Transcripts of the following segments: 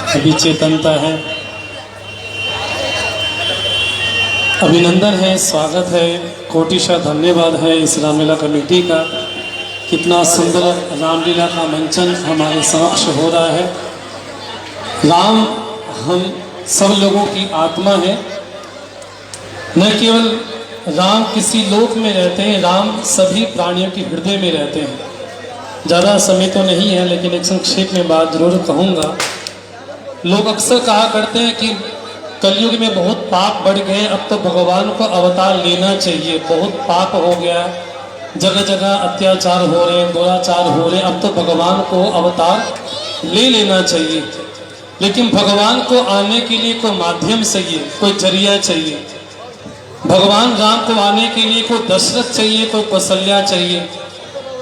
अभी चेतनता है। अभिनंदन है, स्वागत है, कोटिशा धन्यवाद है इस रामलीला कमेटी का। कितना सुंदर रामलीला का मंचन हमारे समक्ष हो रहा है। राम हम सब लोगों की आत्मा है। न केवल राम किसी लोक में रहते हैं, राम सभी प्राणियों के हृदय में रहते हैं। ज़्यादा समय तो नहीं है, लेकिन एक संक्षेप में बात जरूर कहूँगा। लोग अक्सर कहा करते हैं कि कलयुग में बहुत पाप बढ़ गए, अब तो भगवान को अवतार लेना चाहिए, बहुत पाप हो गया, जगह जगह अत्याचार हो रहे, दुराचार हो रहे, अब तो भगवान को अवतार ले लेना चाहिए। लेकिन भगवान को आने के लिए कोई माध्यम चाहिए, कोई जरिया चाहिए। भगवान राम को आने के लिए कोई दशरथ चाहिए, कोई कौशल्या चाहिए।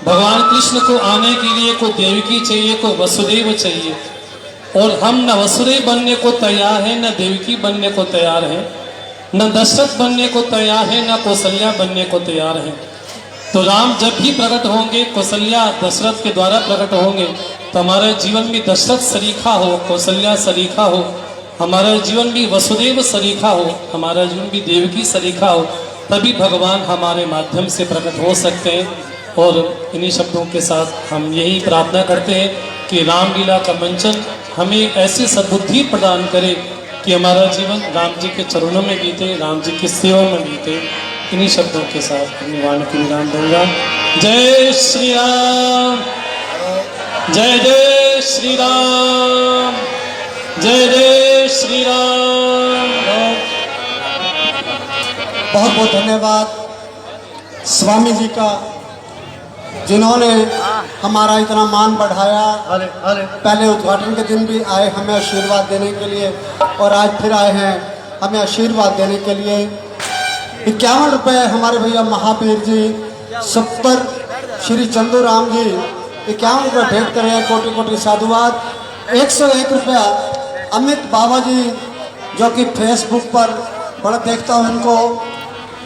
भगवान कृष्ण को आने के लिए कोई देवकी चाहिए, कोई वसुदेव चाहिए। और हम न वसुदेव बनने को तैयार हैं, न देवकी बनने को तैयार हैं, न दशरथ बनने को तैयार हैं, न कौशल्या बनने को तैयार हैं। तो राम जब भी प्रकट होंगे, कौशल्या दशरथ के द्वारा प्रकट होंगे, तो हमारे जीवन में दशरथ सरीखा हो, कौशल्या सरीखा हो, हमारा जीवन भी वसुदेव सरीखा हो, हमारा जीवन भी देवकी सरीखा हो, तभी भगवान हमारे माध्यम से प्रकट हो सकते हैं। और इन्हीं शब्दों के साथ हम यही प्रार्थना करते हैं कि रामलीला का मंचन हमें ऐसी सद्बुद्धि प्रदान करे कि हमारा जीवन राम जी के चरणों में बीते, राम जी की सेवा में बीते। इन्हीं शब्दों के साथ अपनी वाणी को विराम दूंगा। जय श्री राम, जय जय श्री राम, जय जय श्री राम। बहुत बहुत धन्यवाद स्वामी जी का, जिन्होंने हमारा इतना मान बढ़ाया। पहले उद्घाटन के दिन भी आए हमें आशीर्वाद देने के लिए, और आज फिर आए हैं हमें आशीर्वाद देने के लिए। 51 रुपये हमारे भैया महावीर जी, 70 श्री चंदू राम जी 51 रुपये भेंट कर रहे हैं, कोटि कोटि साधुवाद। 101 रुपया अमित बाबा जी, जो कि फेसबुक पर बड़ा देखता हूँ उनको,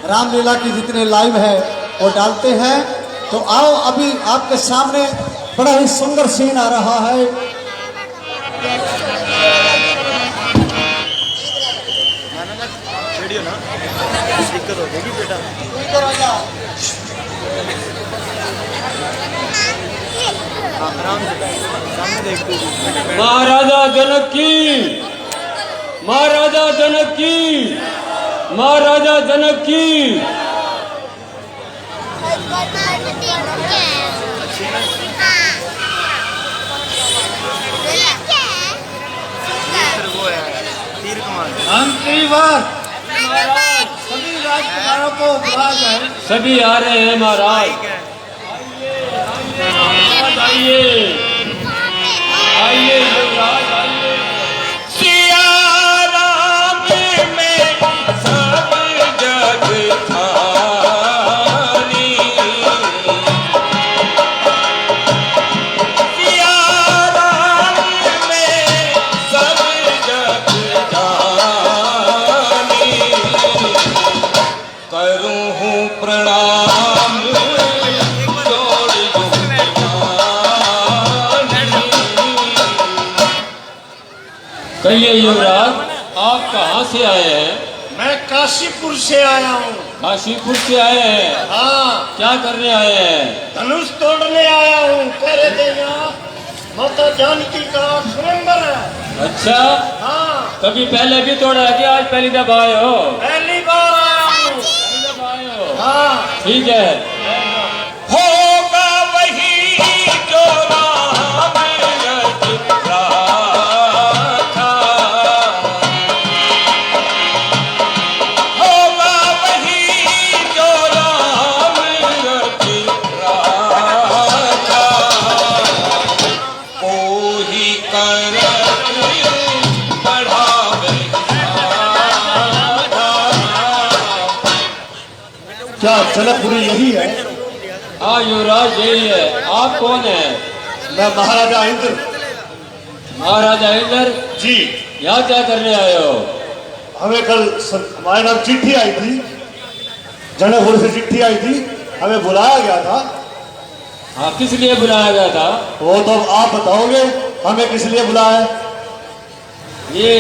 रामलीला की जितने लाइव है वो डालते हैं। तो आओ, अभी आपके सामने बड़ा ही सुंदर सीन आ रहा है। महाराजा जनक की, महाराजा जनक की, महाराजा जनक की। सभी राजकुमारों को बुला जाए। सभी आ रहे हैं महाराज। आइए आइए युवराज आइए। सिया राम में सब जग थानी, सिया राम में सब जग थानी, करूं हूँ प्रणाम जोड़ कहिए युवराज, आप कहाँ से आए हैं? मैं काशीपुर से आया हूँ। काशीपुर से आए हैं? हाँ। क्या करने आए हैं? धनुष तोड़ने आया हूँ। कह रहे थे यहाँ माता जानकी का स्वयंवर है। अच्छा, हाँ। कभी पहले भी तोड़ा है कि आज पहली दफा आए हो? पहली बार आया हूँ। पहली दफा आए हो? हाँ। ठीक है। होगा वही जो राम रच राखा, होगा वही जो राम रच राखा, कोई करत बढ़ावे क्या जनकपुरी यही है? हाँ युवराज यही है। आप कौन है? मैं महाराजा इंद्र। महाराजा इंद्र जी। यहाँ क्या करने आए हो? हमें कल हमारे नाम चिट्ठी आई थी, जनकपुर से चिट्ठी आई थी, हमें बुलाया गया था। हाँ, किस लिए बुलाया गया था? वो तो आप बताओगे हमें किस लिए बुलाया है। ये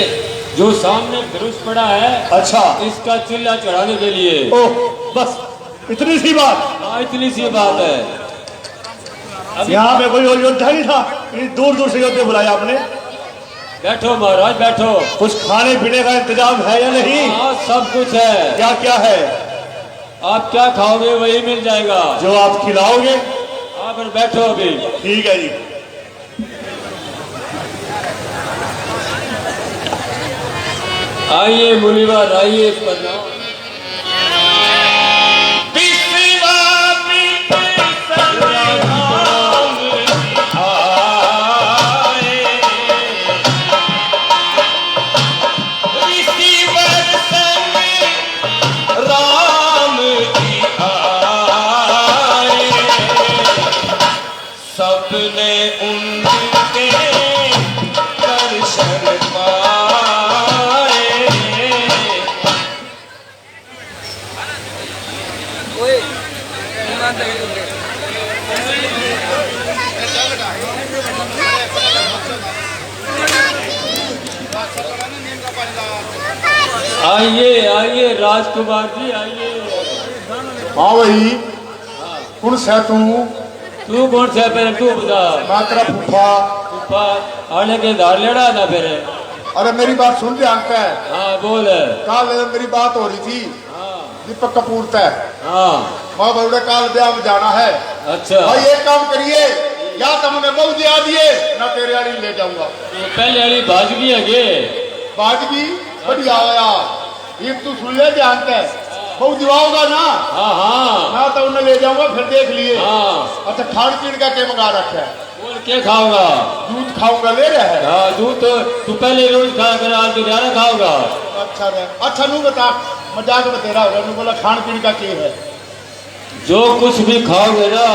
जो सामने ब्रुश पड़ा है, अच्छा, इसका चिल्ला चढ़ाने के लिए। ओह, बस इतनी सी बात। हाँ, इतनी सी बात है। यहाँ पे कोई योद्धा नहीं था, दूर दूर से योद्धे बुलाए आपने। बैठो महाराज, बैठो। कुछ खाने पीने का इंतजाम है या नहीं? हाँ, सब कुछ है। क्या क्या है? आप क्या खाओगे वही मिल जाएगा, जो आप खिलाओगे। हाँ, फिर बैठो अभी। ठीक है जी। आइए मुनिवर, आइए इस पर जाओ। सबने उनके दर्शन पाए। आइए आइए राजकुमार जी, आइए। हाँ भाई, कौन से तू कौन सा पहले तू बता। मैं तेरा फूफा। ऊपर आने के धार लेड़ा ना फिर। अरे मेरी बात सुन ध्यान पे। हाँ बोल। कल मेरी बात हो रही थी दीपक कपूर तय। हाँ, मैं बोल कल ब्याह में जाना है। अच्छा भाई एक काम करिए, या तो मुझे बहुत दिया दिए ना तेरे वाली ले जाऊंगा। तो पहले वाली बाजगी है गे। बाजगी बढ़िया आया, ये तू सुन ले ध्यान पे। बहुत दिवाओगा ना। हाँ हाँ ना तो उन्हें ले जाऊंगा, फिर देख लिए। हाँ। अच्छा, खान पीन का क्या मंगा रखा है? बोल क्या खाऊंगा? दूध खाऊंगा, ले रहा है। हाँ, दूध तो तू पहले रोज खाया कर, आज तो ज्यादा खाऊंगा। अच्छा रे, अच्छा नू बता, मजाक में तेरा होगा। नू बोला खान पीन का क्या है? जो कुछ भी खाओगे ना,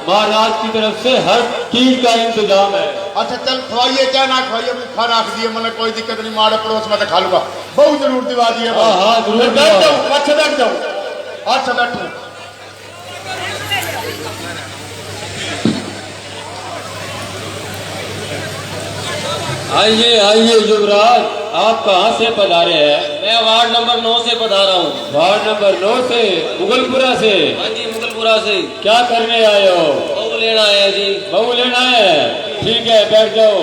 महाराज की तरफ से हर चीज का इंतजाम है। अच्छा चल, खवाइए चाहे ना खवाइए, खा रख दिए, मैंने कोई दिक्कत नहीं। मारे पड़ोस में तो खा लूंगा। बहुत जरूर दिवा दिए। हाँ, हाँ, जरूर फिर बैठ दिवा। जाऊँ। अच्छा बैठ जाऊँ। अच्छा बैठो। आइए आइए युवराज, आप कहाँ से पधारे हैं? मैं वार्ड नंबर 9 से पधारा हूँ। वार्ड नंबर 9 से, मुगलपुरा से। हाँ जी, मुगलपुरा से। क्या करने आए हो? बहू लेना है जी। बहू लेना है? ठीक है, बैठ जाओ।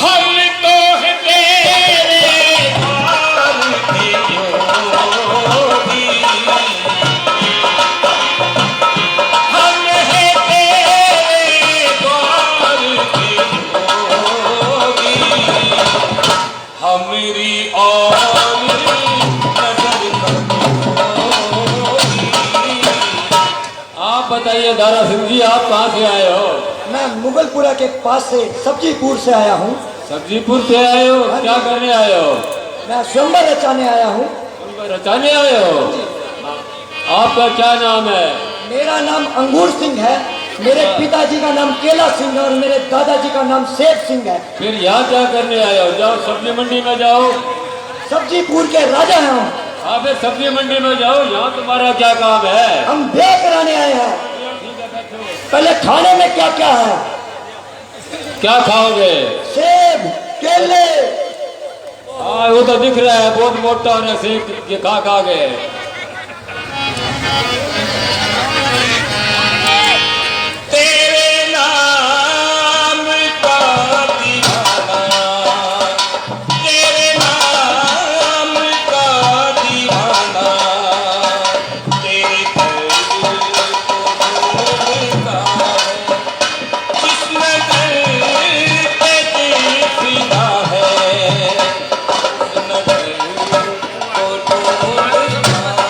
हम तो है तेरे द्वार के योगी, हम है तेरे द्वार के योगी, हमारी और नजर करोगी। आप बताइए दारा सिंह जी, आप कहाँ से आए हो? मैं मुगलपुरा के पास से सब्जीपुर से आया हूँ। सब्जीपुर से आए हो? क्या करने आए हो? मैं स्वयंवर रचाने आया हूँ। रचाने आए हो? आपका क्या नाम है? मेरा नाम अंगूर सिंह है। मेरे पिताजी का नाम केला सिंह है और मेरे दादाजी का नाम सेब सिंह है। फिर यहाँ क्या करने आए हो? जाओ सब्जी मंडी में जाओ। सब्जीपुर के राजा हैं हम। आप सब्जी मंडी में जाओ, यहाँ तुम्हारा क्या काम है? हम ब्याह कराने आए हैं। पहले खाने में क्या क्या है? क्या खाओगे? सेब, केले। हाँ, वो तो दिख रहा है, बहुत मोटा और सेब ये खा गए। तेरे नाम का दीवाना, तेरे नाम का दीवाना, तेरे दर को ढूंढता है, जिस नजर पे दिल फिदा है, उस नजर को ढूंढता है।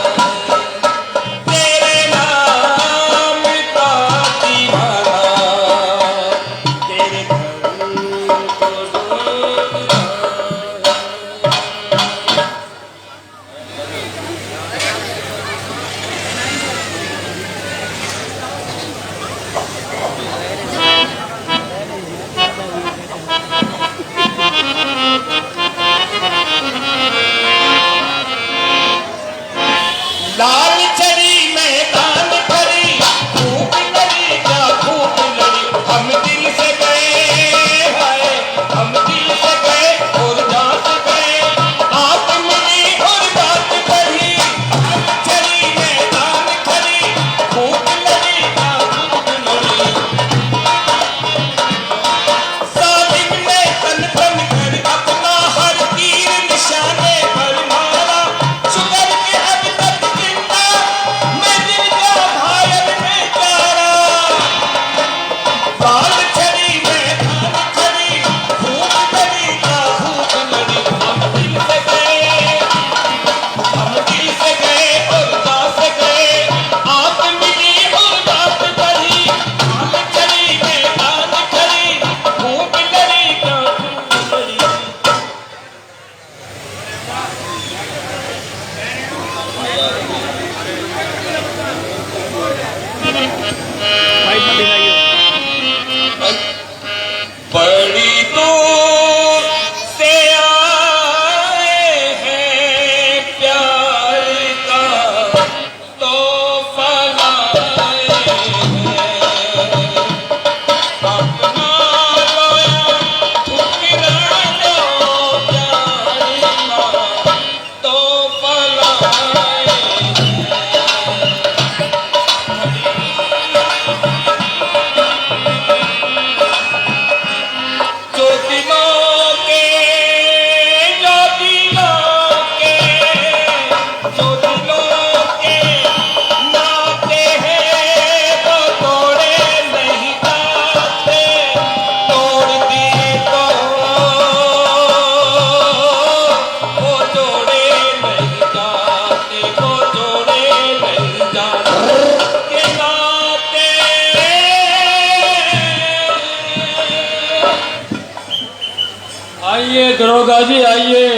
आइए दरोगा जी आइए।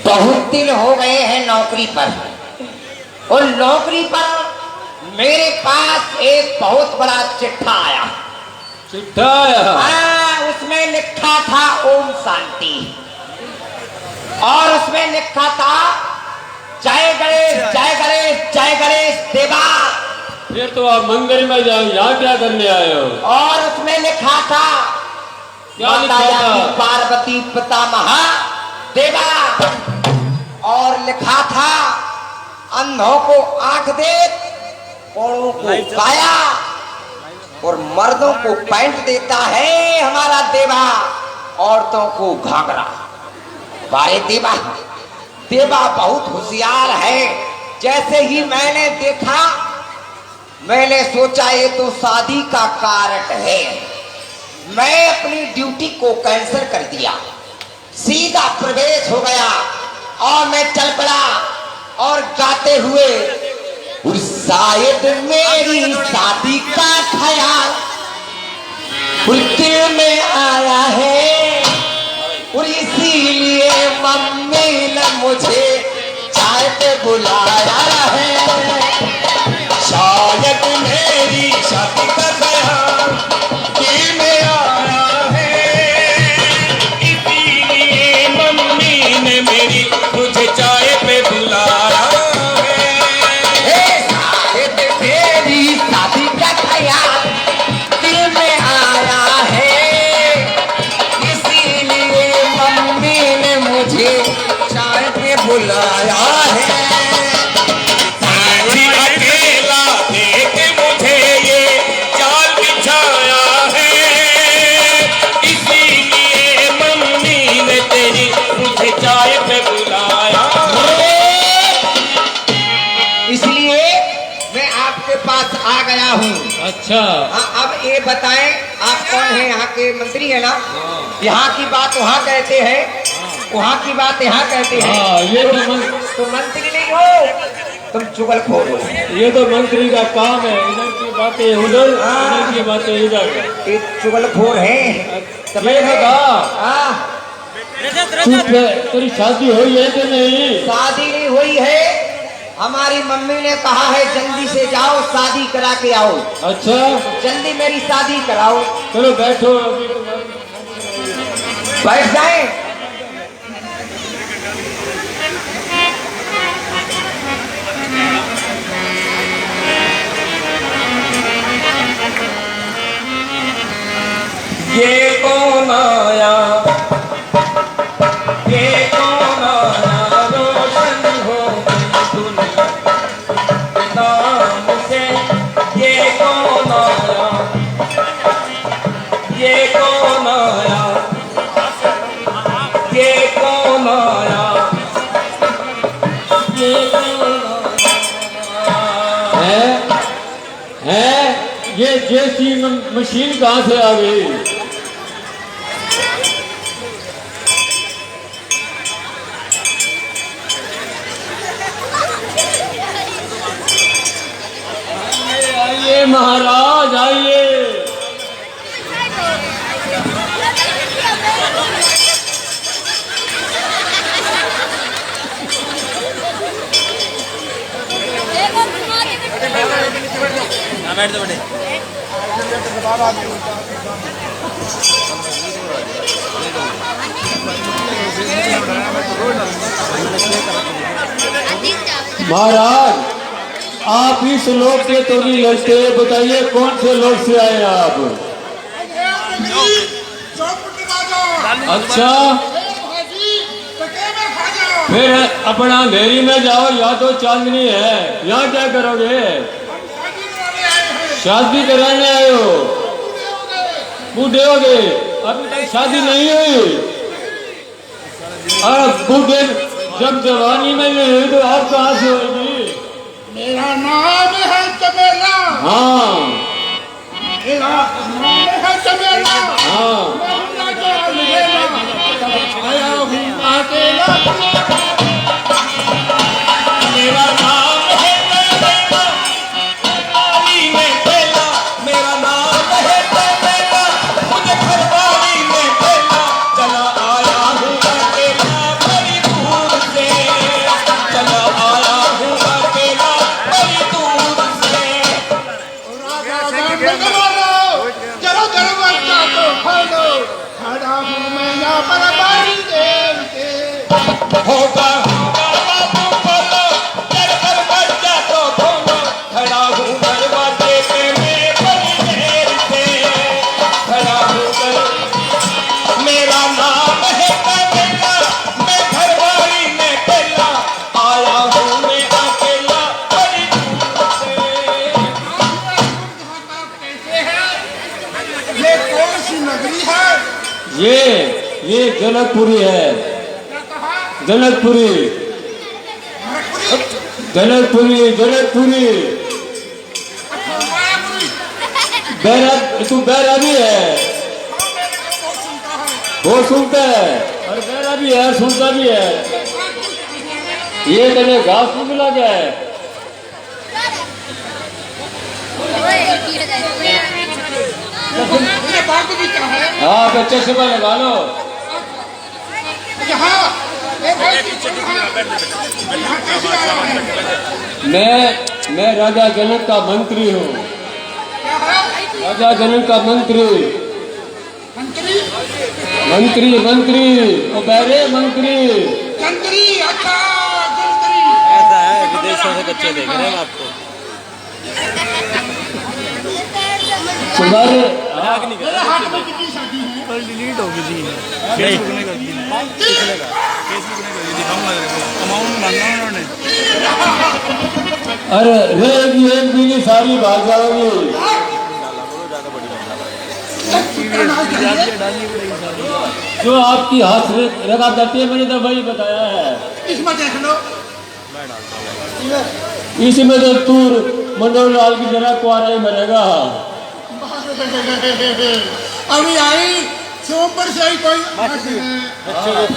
बहुत दिन हो गए हैं नौकरी पर, और नौकरी पर मेरे पास एक बहुत बड़ा चिट्ठा आया। चिट्ठा आया? उसमें लिखा था ओम शांति, और उसमें लिखा था जय गणेश जय गणेश जय गणेश देवा। फिर तो आप मंदिर में जाओ, यहाँ क्या करने आए हो? और उसमें लिखा था क्या लिखा माता था? की पार्वती पितामह देवा, और लिखा था अंधों को आंख दे, कोड़ों को काया, और मर्दों को पैंट देता है हमारा देवा, औरतों को घाघरा। वाहे देवा, देवा बहुत होशियार है। जैसे ही मैंने देखा, मैंने सोचा ये तो शादी का कारण है। मैं अपनी ड्यूटी को कैंसिल कर दिया, सीधा प्रवेश हो गया, और मैं चल पड़ा और गाते हुए, और शायद मेरी शादी का ख्याल दिल में आया है, और इसीलिए मम्मी ने मुझे चाय पे बुलाया है। शायद मेरी शादी का ख्याल दिल में आया है, इसीलिए मम्मी ने मेरी मुझे चाय पे बुलाया है। शायद मेरी शादी का ख्याल दिल में आया है, इसीलिए मम्मी ने मुझे चाय पे बुलाया है। जी अकेला देख मुझे ये जाल बिछाया है, इसीलिए मम्मी ने तेरी मुझे चाय पे बुलाया। इसलिए मैं आपके पास आ गया हूँ। अच्छा, अब ये बताएं, आप कौन हैं? यहाँ के मंत्री है ना? यहाँ की बात वहाँ कहते हैं, वहाँ की बात यहाँ कहते हैं। हाँ, ये तो मंत्री नहीं हो, तुम चुगलखोर हो। ये तो मंत्री का काम है, इधर की बातें उधर, इधर की बातें इधर। एक चुगलखोर है। ये बता, तेरी शादी हुई है कि नहीं? शादी नहीं हुई है, हमारी मम्मी ने कहा है जल्दी से जाओ शादी करा के आओ। अच्छा, जल्दी मेरी शादी कराओ। चलो बैठो, अभी तो बैठ जाए। ये कौन आया, ये कौन आया, रोशन हो गई दुनिया के नाम से। ये कौन आया, ये कौन आया, ये कौन आया, ये कौन आया। है ये जैसी मशीन कहाँ से आ गई? आइए महाराज आइए। महाराज, आप इस लोग से तो नहीं लगते, बताइए कौन से लोग से आए आप? अच्छा, फिर अपना अंधेरी में जाओ, या तो चांदनी है, यहाँ क्या करोगे? शादी कराने आए हो? बूढ़े हो गए, अभी तक शादी नहीं हुई। अब बूढ़े जब जवानी में नहीं हुई तो आप कहाँ से होगी? मेरा नाम है चमेला। हाँ मेरा नाम है चमेला। हाँ, मैं आया हूँ अकेला। मेरा नाम है चमेला, घरवाली में बेला। मेरा नाम है चमेला, मुझे घरवाली में बेला। बराबरी देते होगा बाबू बोलो कर कर बच्चा तो खोलो खड़ा हूँ दरवाजे पे मैं बड़ी देर से खड़ा हूँ मेरा नाम है कबीला मैं घरवाली में पहला आया हूँ मैं अकेला बड़ी दूर से ये कौन सी नगरी है ये जनकपुरी है। जनकपुरी जनकपुरी जनकपुरी तू बैरा भी है वो सुनता है और बैरा भी है सुनता भी है। ये तेरे घास में मिला गया है। मेरे बाग भी क्या है हाँ बच्चे से लगा लो। यहाँ यहाँ कैसे आया है मैं राजा जनक का मंत्री हूँ। क्या है राजा जनक का मंत्री मंत्री मंत्री मंत्री ओ बैरे मंत्री। जंतरी अच्छा जंतरी ऐसा है विदेशों से बच्चे देख रहे हैं आपको। तुम्हारे मेरे हाथ में कितनी शादी है डिलीट हो गई थी फेसबुक ने कर दी फेसबुक ने कर दी दिखाऊंगा अमाउंट मांगना उन्होंने। अरे रहेगी एक भी सारी भाग जाओगी। जो आपकी हाथ रखा करती है मैंने तो वही बताया है। इसमें देख लो इसी में तो तू मनोहर लाल की जरा कुआरा ही मरेगा। अभी आई सोमवार से आई कोई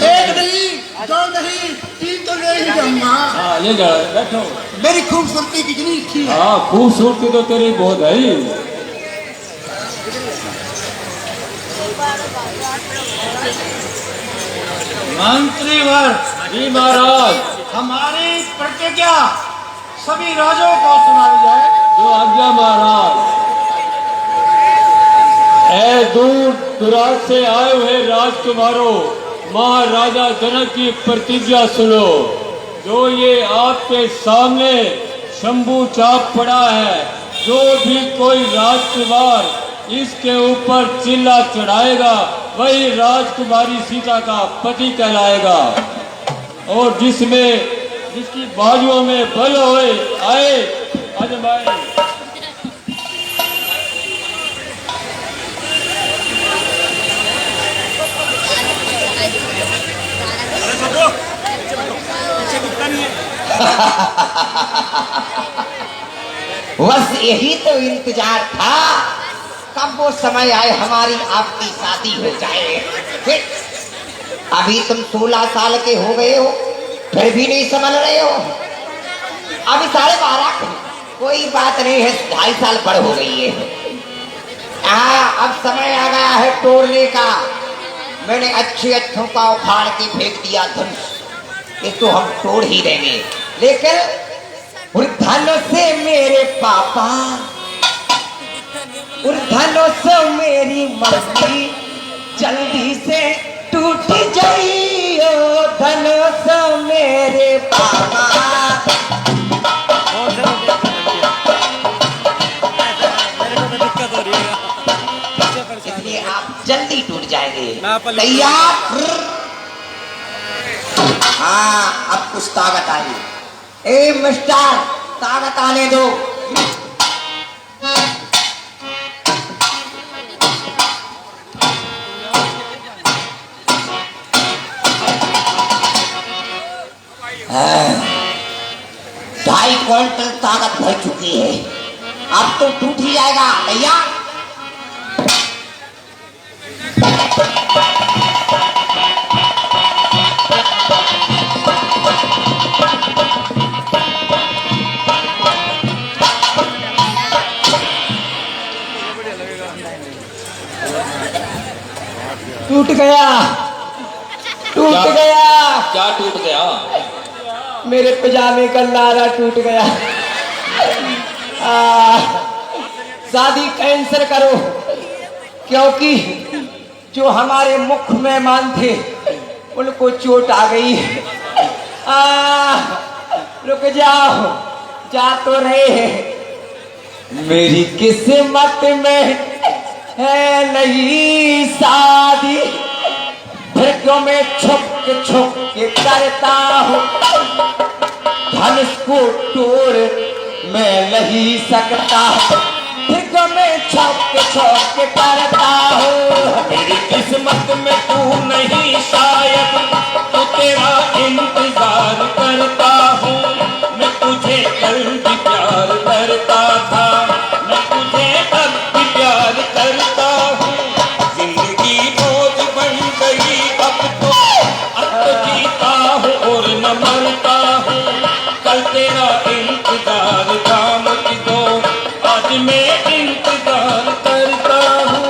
एक नहीं दो नहीं तीन तो ले ही जाऊंगा। हाँ ये जा बैठो। मेरी खूबसूरती कितनी अच्छी है हाँ खूबसूरती तो तेरी बहुत है ही। मंत्रीवर जी महाराज हमारी प्रतिज्ञा सभी राजों को सुनाई जाए। जो आज्ञा महाराज। ऐ दूर दुराज से आए हुए राजकुमारों महाराजा जनक की प्रतिज्ञा सुनो। जो ये आपके सामने शंभू चाप पड़ा है जो भी कोई राजकुमार इसके ऊपर चिल्ला चढ़ाएगा वही राजकुमारी सीता का पति कहलाएगा। और जिसकी बाजुओं में बल होए आए अजमाए। बस यही तो इंतजार था कब वो समय आए हमारी आपकी शादी हो जाए। फिर अभी तुम 16 साल के हो गए हो फिर भी नहीं समझ रहे हो। अभी 12.5 कोई बात नहीं है 2.5 साल बड़ हो गई है। अब समय आ गया है तोड़ने का। मैंने अच्छे अच्छों का उखाड़ के फेंक दिया धनुष। इसको हम तोड़ ही देंगे लेकिन धनुष से मेरे पापा धनुष से मेरी मर्जी जल्दी से टूट जाइयो धनुष मेरे पापा। इसलिए आप जल्दी टूट जाएंगे। तैयार? हाँ अब कुछ ताकत आई। ए मिस्टर ताकत आने दो। ढाई क्विंटल ताकत भर चुकी है अब तो टूट ही जाएगा। तैयार? टूट गया टूट गया। क्या टूट गया? मेरे पजामे का नारा टूट गया। शादी कैंसिल करो क्योंकि जो हमारे मुख्य मेहमान थे उनको चोट आ गई। रुक जाओ, जा तो रहे हैं। मेरी किस्मत में है नहीं शादी, फिर क्यों मैं छुप के करता हूँ। धनुष को तोड़ मैं नहीं सकता, फिर क्यों मैं छुप के करता हूँ। मेरी किस्मत में तू नहीं शायद, तो तेरा इंतजार करता हूँ। मैं तुझे कल भी प्यार करता था, मैं तुझे अब भी प्यार करता हूँ। जिंदगी बोझ बन गई अब तो जीता हूँ और न मरता हूँ। कल तेरा इंतजार था मुझ दो, आज मैं इंतजार करता हूँ।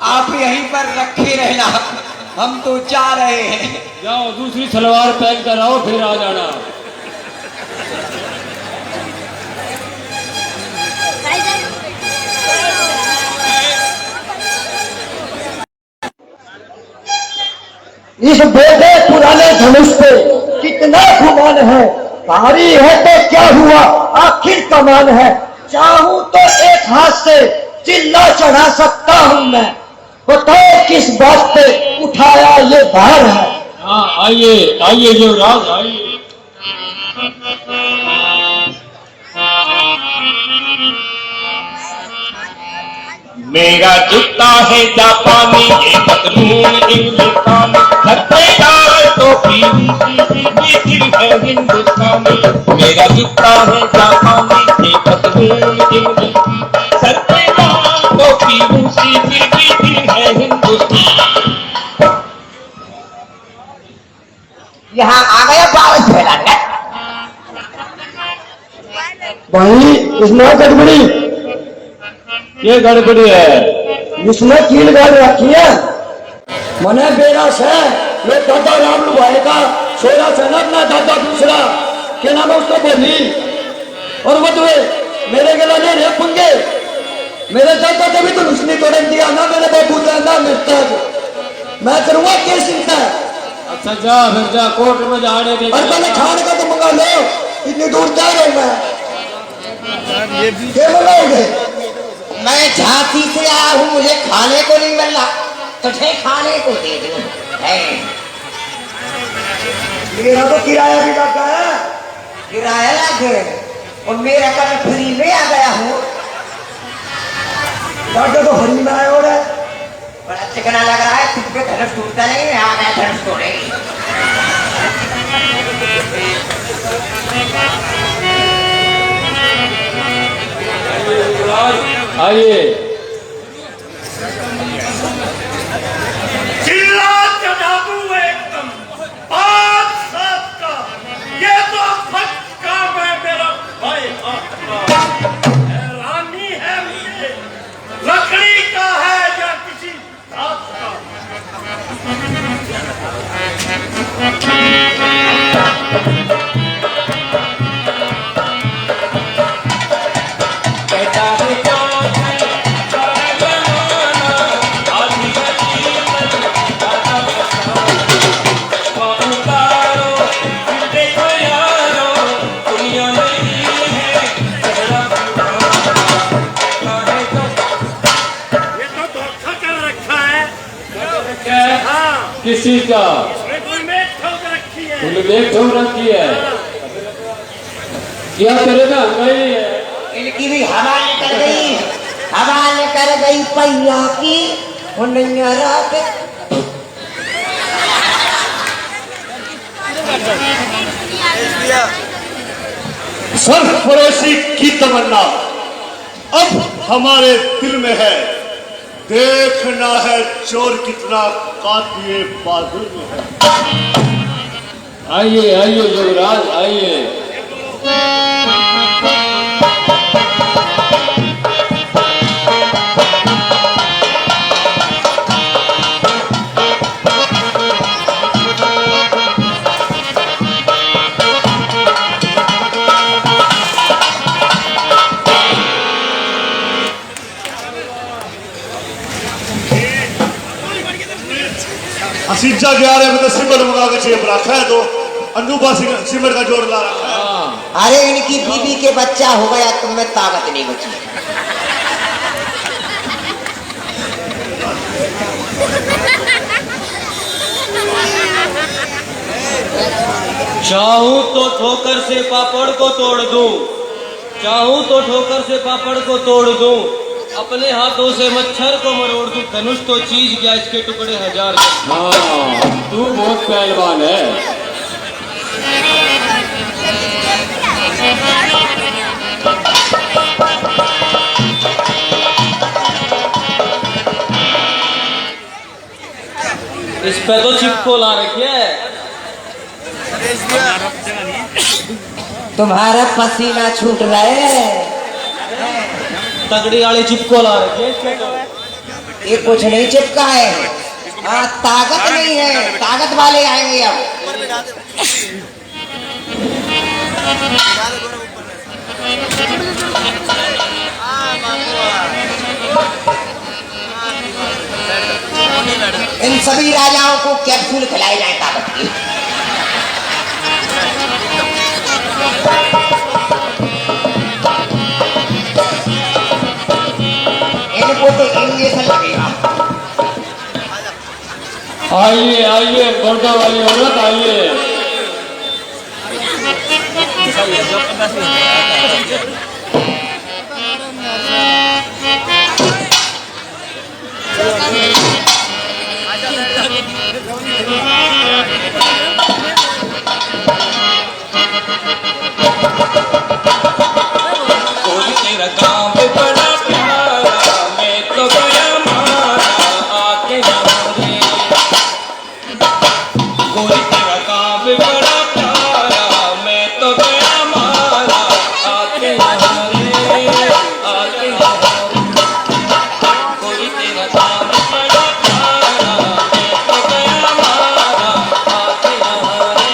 आप यहीं पर रखे रहना, हम तो जा रहे हैं। जाओ दूसरी सलवार पहन कर आओ, फिर आ जाना। इस बेटे पुराने धनुष पे कितना गुमान है, भारी है तो क्या हुआ, आखिर कमान है। चाहूं तो एक हाथ से चिल्ला चढ़ा सकता हूं मैं, बताओ किस बात पे उठाया ये भार है। हाँ आइए आइए युवराज आइए। मेरा जूता है जापानी, ये पतलून इंग्लिस्तानी, हथियार टोपी दिल है हिंदुस्तानी। मेरा जूता है जापानी, ये पतलून इंग्लिस्तानी, हथियार टोपी रूसी दिल है हिंदुस्तानी। यहाँ आ गया बावल फैलाने। भाई इसमें गड़बड़ी, ये गड़बड़ी है, इसमें कील गाड़ रखी है। मने बेरा से ये दादा राम लुभाए का सोया से ना अपना दादा दूसरा क्या नाम है उसको बोली, और वो तुम्हें मेरे गला ने रे पंगे, मेरे दादा कभी तो उसने तोड़ दिया ना, मेरे बाबू का ना मिलता, मैं करूँगा केस इनका। अच्छा जा फिर जा कोर्ट में जाने के। और पहले खाने का तो मंगा लो, इतनी दूर जा रहे मैं, क्या मंगाओगे। मैं झांसी से आया हूँ, मुझे खाने को नहीं मिल रहा, तुझे खाने को दे दूँ। मेरा तो किराया भी लगा है। किराया लग गए और मेरा कल फ्री में आ गया हूँ। दादा तो हरी में आया हो रहा है, बड़ा चिकना लग रहा है, तुझ पे धनुष टूटता नहीं है, आ गया धनुष तोड़ेगी। आइए। चिल्ला चढ़ा दूं एकदम पाँच सात का, ये तो फटका है मेरा भाई आपका। हैरानी है मुझे, लकड़ी का है या किसी धात का। किसी का मेघ ठोक रखी है, क्या करेगा नहीं है। इनकी भी हवा निकल गई, हवा निकल गई पहिया की, और नैया रात। सरफरोशी की तमन्ना अब हमारे दिल में है, देखना है चोर कितना कातिए बाजुल में है। आइए आइए युवराज आइए। असीजा के आ रहे में तो सिमर मंगा के चेप रखा है तो अनूपा सिमर का जोड़ ला रखा है। अरे इनकी बीबी के बच्चा हो गया तुम में ताकत नहीं बची। चाहूं तो ठोकर से पापड़ को तोड़ दूं, चाहूं तो ठोकर से पापड़ को तोड़ दूं, अपने हाथों से मच्छर को मरोड़ दूं। धनुष तो चीज क्या इसके टुकड़े हजार। हाँ तू बहुत पहलवान है। इस पे तो चिपको ला रखी है। तुम्हारा पसीना छूट रहा है। तगड़ी वाली चिपको ला रखी है। ये कुछ नहीं चिपका है। ताकत नहीं है, ताकत वाले आएंगे अब। इन सभी राजाओं को कैप्सूल खिलाए जाए ताकत के। इनको तो इंजेक्शन लगेगा। आइए आइए पर्दा वाली औरत आइए। कोई तेरा काम बड़ा प्यारा, मैं तो गया मारा आके हमारे। कोई तेरा काम बड़ा प्यारा, मैं तो गया मारा आके हमारे, आके हमारे। कोई तेरा काम बड़ा प्यारा, मैं तो गया मारा आके हमारे।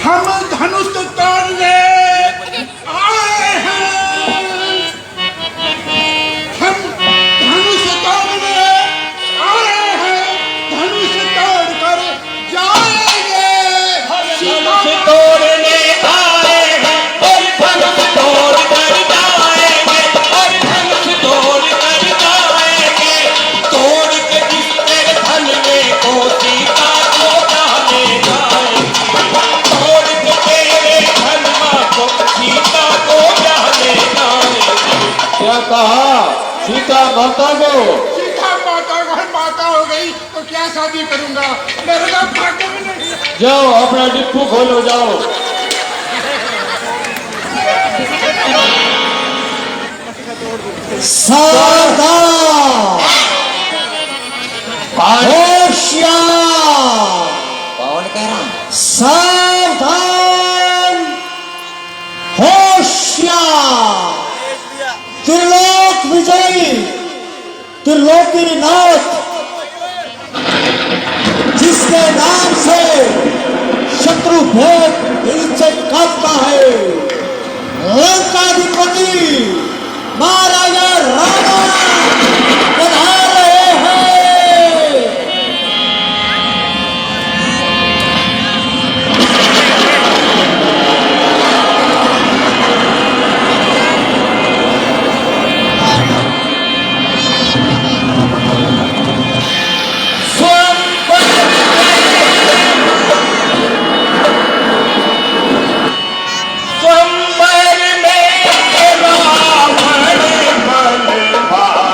हम धनुष तोड़ने आए हैं। हम धनुष तोड़ने आए हैं। धनुष तोड़कर जाएंगे। धनुष तोड़ने आए हैं और धनुष तोड़ कर जाएंगे, और धनुष तोड़ कर जाएंगे। तोड़ के जिस तेरे धन में को सीता को डाले जाएंगे, तोड़ के तेरे धन को सीता को डाले जाएंगे। क्या कहा? सीता माता को? सीता माता माता हो गई तो क्या शादी करूंगा? मेरे का भाग्य में नहीं। जाओ अपना डिप्पू खोलो जाओ। सावधान, होशियार, कौन कह रहा? सावधान, होशियार। त्रिलोक विजयी, त्रिलोकीनाथ, जिसके नाम से शत्रु भेद दिल से कांपता है, लंकाधिपति महाराजा रावण पधार रहे हैं। स्वयंवर में रावण बलवाना,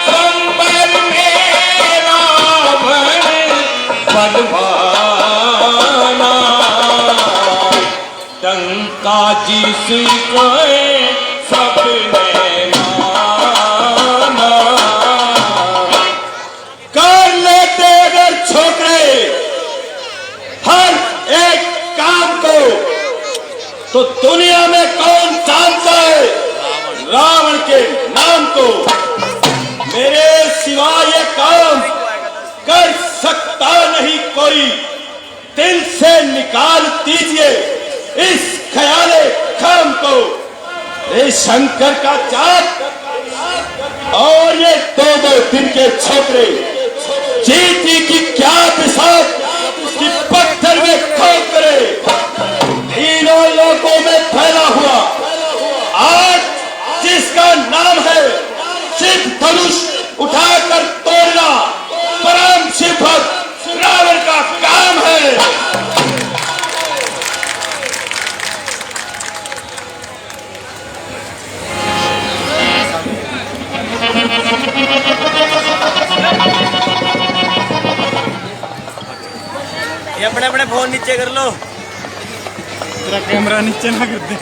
स्वयंवर में रावण बलवाना। टंका जिसको सबने माना। कर लेते अगर छोकरे हर एक काम को, तो दुनिया में कौन जानता है रावण के नाम को? मेरे सिवा ये काम कर सकता नहीं कोई। दिल दीजिए इस ख्याले खाम को। ये शंकर का चाँद और ये दो दिन के छोकरे जीती की क्या बिसात कि पत्थर में खोकरे तीनों लोगों में फैला हुआ आज जिसका नाम है शिव धनुष उठाकर तोड़ना परम शिव भक्त रावण का काम है। ये अपने अपने फोन नीचे कर लो, तेरा कैमरा नीचे ना कर दे।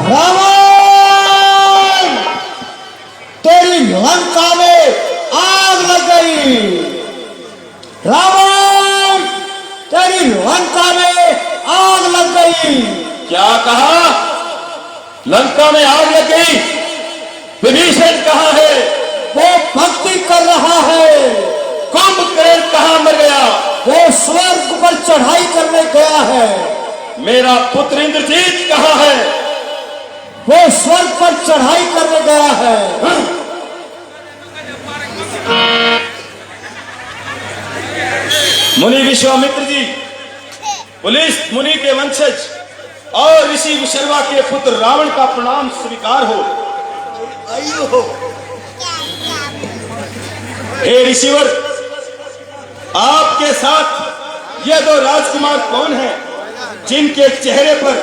रावण, तेरी लंका में आग लग गई। रावण, तेरी लंका में आग लग गई। क्या कहा? लंका में आग लग गई? विभीषण कहाँ है? वो भक्ति कर रहा है। कुंभकर्ण कहाँ मर गया? वो स्वर्ग पर चढ़ाई करने गया है। मेरा पुत्र इंद्रजीत कहाँ है? वो स्वर्ग पर चढ़ाई करने गया है। मुनि विश्वामित्र जी, पुलिस मुनि के वंशज और ऋषि विशर्वा के पुत्र रावण का प्रणाम स्वीकार हो। हे ऋषिवर, आपके साथ ये दो राजकुमार कौन हैं जिनके चेहरे पर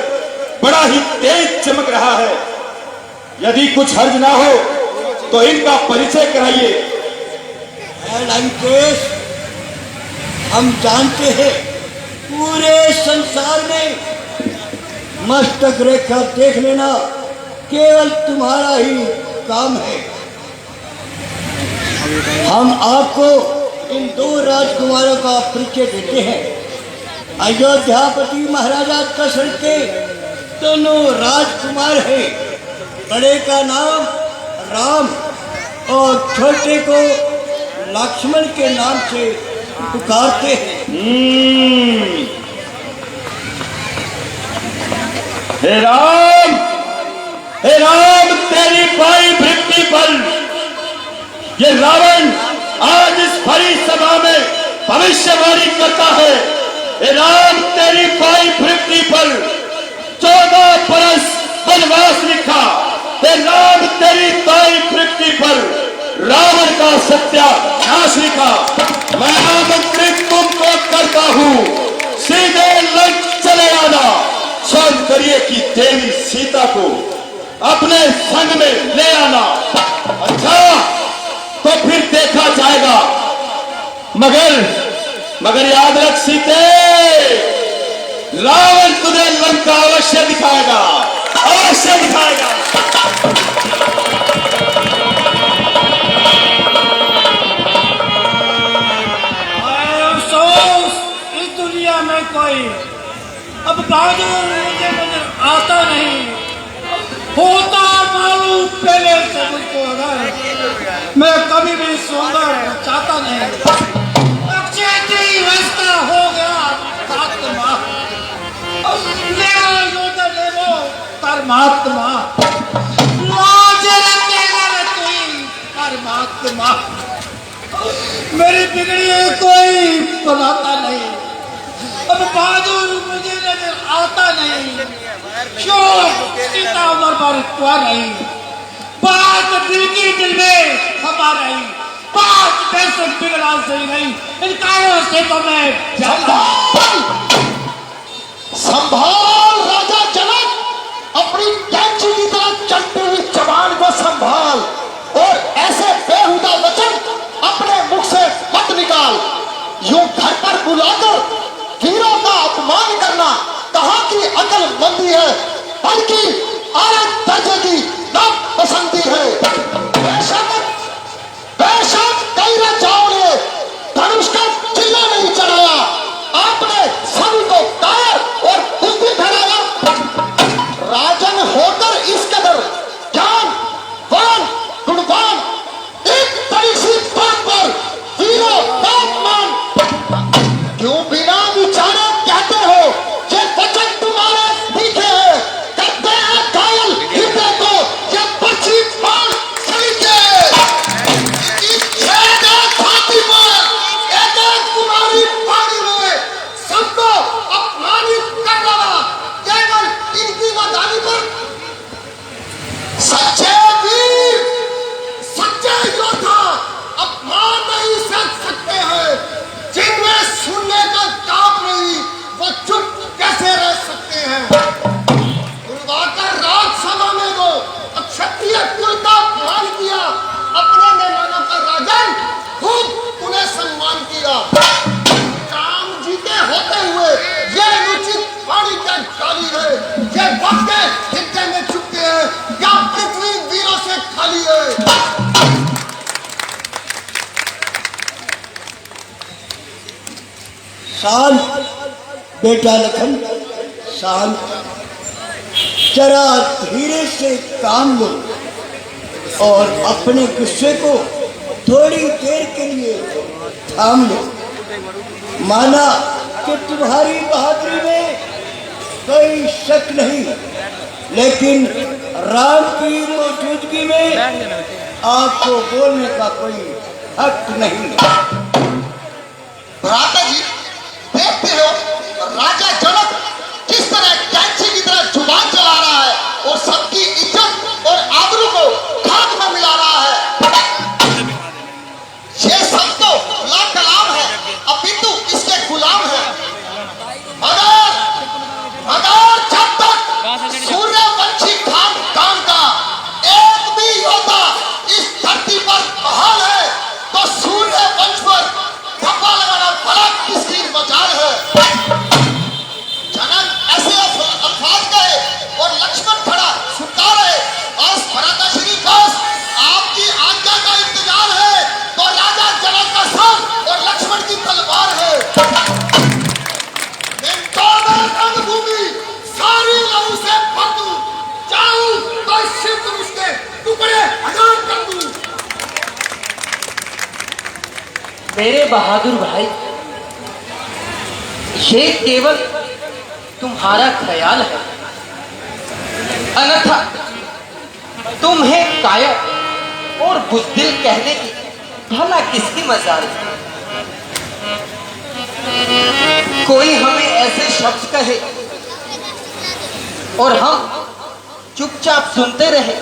बड़ा ही तेज चमक रहा है? यदि कुछ हर्ज ना हो तो इनका परिचय कराइए। लंकेश, हम जानते हैं पूरे संसार में मस्तक रेखा देख लेना केवल तुम्हारा ही काम है। हम आपको इन दो राजकुमारों का परिचय देते हैं। अयोध्यापति महाराजा दशरथ के दोनों राजकुमार हैं। बड़े का नाम राम और छोटे को लक्ष्मण के नाम से पुकारते हैं। हे राम, हे राम, तेरी बाई भृत्ति पर ये रावण आज इस भरी सभा में भविष्यवाणी करता है। हे राम, तेरी बाई भृत्ति पर 14 बरस वनवास लिखा। हे राम, तेरी बाई भृत्ति पर रावण का सत्यानाश लिखा। मैं आमंत्रित तुमको करता हूँ, सीधे लंक चले आना। सौंदर्य की देवी सीता को अपने संग में ले आना। अच्छा, तो फिर देखा जाएगा। मगर याद रख सीते, रावण तुझे लंका अवश्य दिखाएगा, अवश्य दिखाएगा। अफसोस, इस दुनिया में कोई अब बहादुर मुझे नजर आता नहीं। होता मालूम पहले से मुझको, अगर मैं कभी भी सुंदर चाहता नहीं। अक्षय वस्ता हो गया आत्मा, मेरा योद्धा देवो परमात्मा, लाज रखेगा तू परमात्मा। मेरी बिगड़ी कोई बनाता नहीं। अब बहादुर मुझे नजर आता नहीं। क्यों सीता उम्र पर हुआ नहीं? बात दिल की दिल में हमा रही। बात पैसे बिगड़ा सही नहीं। इन कारणों से तो मैं संभाल राजा जनक, अपनी कैंची की तरह चलती हुई जबान को संभाल और ऐसे बेहुदा वचन अपने मुख से मत निकाल। यूं घर पर बुलाकर वीरों का अपमान करना कहाँ की अकलमंदी है, बल्कि आला दर्जे की नापसंदी है। बेशक कई राजाओं ने धनुष का चिन्ह नहीं चढ़ाया, आपने सभी को कायर और बुद्धि फैलाया। राजन अपमानित कर रहा केवल इनकी वदानी पर। सच्चे वीर, सच्चे योद्धा अपमान नहीं सह सकते हैं। जिनमें सुनने का ताप नहीं, वो चुप कैसे रह सकते हैं। बुलवाकर राजसभा में वो क्षत्रिय कुल का अपमान किया, अपने मेहमानों का राजन खूब उन्हें सम्मान किया। काम जीते होते हुए ये अनुचित वाणी क्या गाली है। ये वक्त के हिस्से में चुके हैं या पृथ्वी वीरों से खाली है। शांत बेटा लखन, शांत। जरा धीरे से काम लो और अपने गुस्से को थोड़ी देर के लिए थाम लो। माना कि तुम्हारी बहादुरी में कोई शक नहीं, लेकिन राम की मौजूदगी में आपको बोलने का कोई हक नहीं। भ्राता जी, देखते हो राजा जनक किस तरह कैंची की तरह जुबान चला रहा है और सबकी इज्जत और आबरू को खाक में मिला रहा है। ये सब तो ला कलाम है, अपितु इसके गुलाम है। मगर जब तक सूर्यवंशी खानदान का एक भी योद्धा इस धरती पर बहाल है, तो सूर्यवंश पर धब्बा लगाना भला किसकी मजाल है। जनक ऐसे अल्फाज कहे और लक्ष्मण खड़ा सुनता रहे। बस भ्राता श्री, बस आपकी आज्ञा का इंतजार है, तो राजा जनक का सर और लक्ष्मण की तलवार है। मिनटों में रणभूमि सारी लहू से भर दूं, चाहूं तो शिव धनुष के टुकड़े हजार कर दूं। मेरे बहादुर भाई, ये केवल तुम्हारा ख्याल है, अन्यथा तुम्हें कायर और बुज़दिल कहने की भला किसकी मजाल है। कोई हमें ऐसे शब्द कहे और हम चुपचाप सुनते रहे।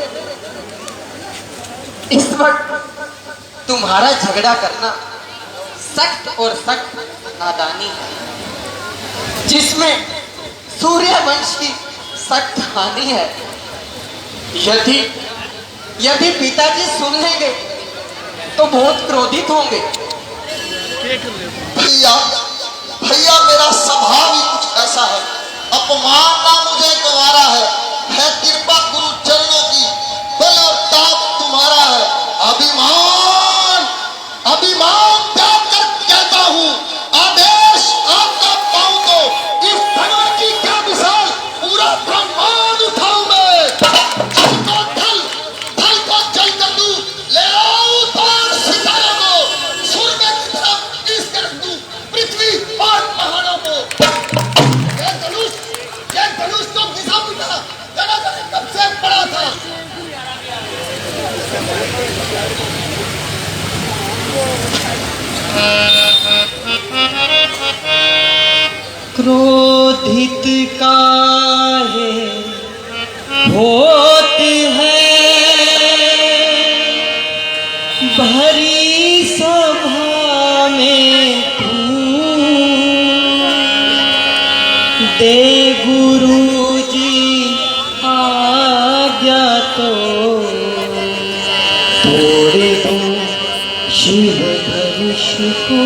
इस वक्त तुम्हारा झगड़ा करना सख्त और सख्त नादानी है, जिसमें सूर्यवंश की सख्त हानि है। यदि पिताजी सुन लेंगे तो बहुत क्रोधित होंगे। भैया, मेरा स्वभाव ही कुछ ऐसा है। अपमान ना मुझे गंवारा है कृपा गुरु चरणों की, बल और ताप तुम्हारा है। अभिमान त्याग कर कहता हूँ, आदेश आपका पाऊं तो इस धनवर की क्या मिसाल पूरा ब्रह्मांड उठाऊं मैं। धल को जल कर दूं, ले आओ तार सितारों को, सूर्य की तरफ इस कर दूं पृथ्वी और पहाड़ों को। ये धनुष तो घिसा पिटा जगह कब से पड़ा था। क्रोधित काहे होते हैं भरी सभा में तू, दे गुरुजी आज्ञा तो तोड़ दूं शिव धनुष को।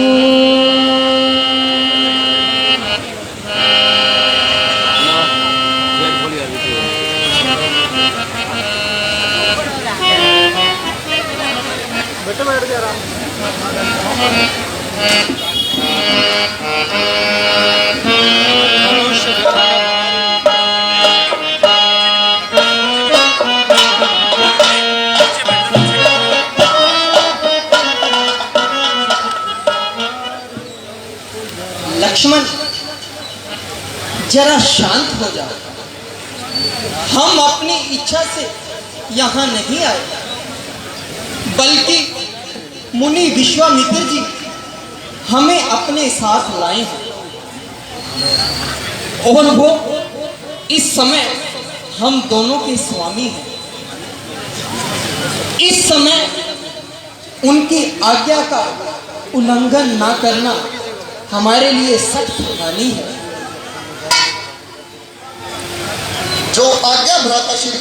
लक्ष्मण, जरा शांत हो जाओ। हम अपनी इच्छा से यहाँ नहीं आए, बल्कि मुनि विश्वामित्र जी हमें अपने साथ लाए हैं। और वो इस समय हम दोनों के स्वामी हैं। इस समय उनकी आज्ञा का उल्लंघन ना करना हमारे लिए सख्त हानि है। जो आज्ञा भ्राताश्री।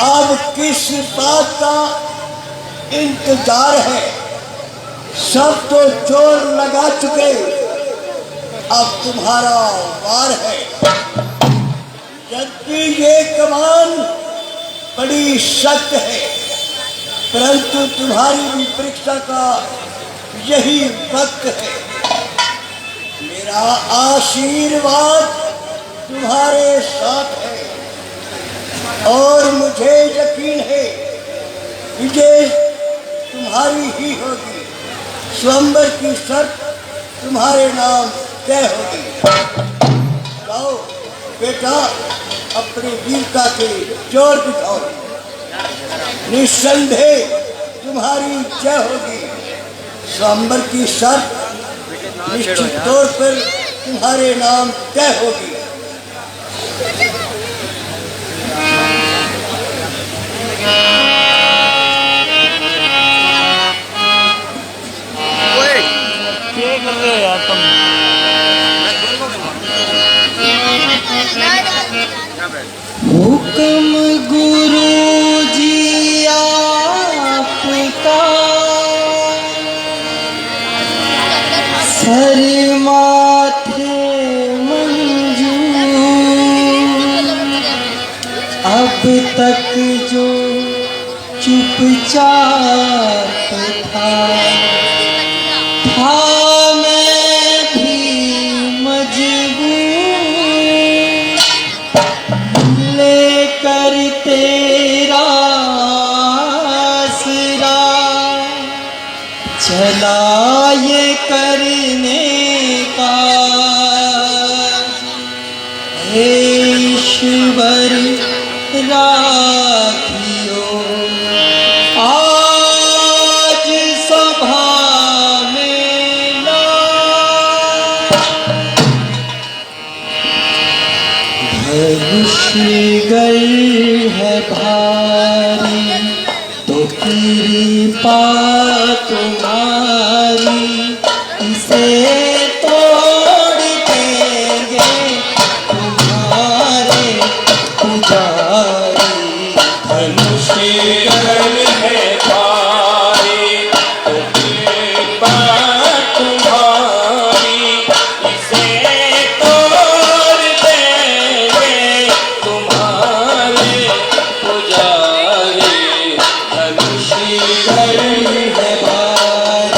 अब किस बात का इंतजार है? सब तो जोर लगा चुके, अब तुम्हारा वार है। जबकि ये कमान बड़ी सख्त है, परंतु तुम्हारी भी परीक्षा का यही वक्त है। मेरा आशीर्वाद तुम्हारे साथ है और मुझे यकीन है विजय तुम्हारी ही होगी। स्वयंवर की शर्त तुम्हारे नाम तय होगी। जाओ बेटा, अपनी वीरता के जोर दिखाओ। निस्संदेह तुम्हारी जय होगी। स्वयंवर की शर्त निश्चित तौर पर तुम्हारे नाम तय होगी। हुक्म गुरु जी आपका, सर माथे मंजूर। अब तक जो चुपचाप था मैं भी मजबूर। लेकर तेरा आसरा चला ये करने का। हे ईश्वर राखियो आज सभा में ला। मुश्किल है भारी तो कृपा तुम्हारी, इसे तोड़ देंगे तुम्हारे पुजारी। मुश्किल है भारी तो कृपा तुम्हारी, इसे तोड़ देंगे तुम्हारे पुजारी। मुश्किल है भारी।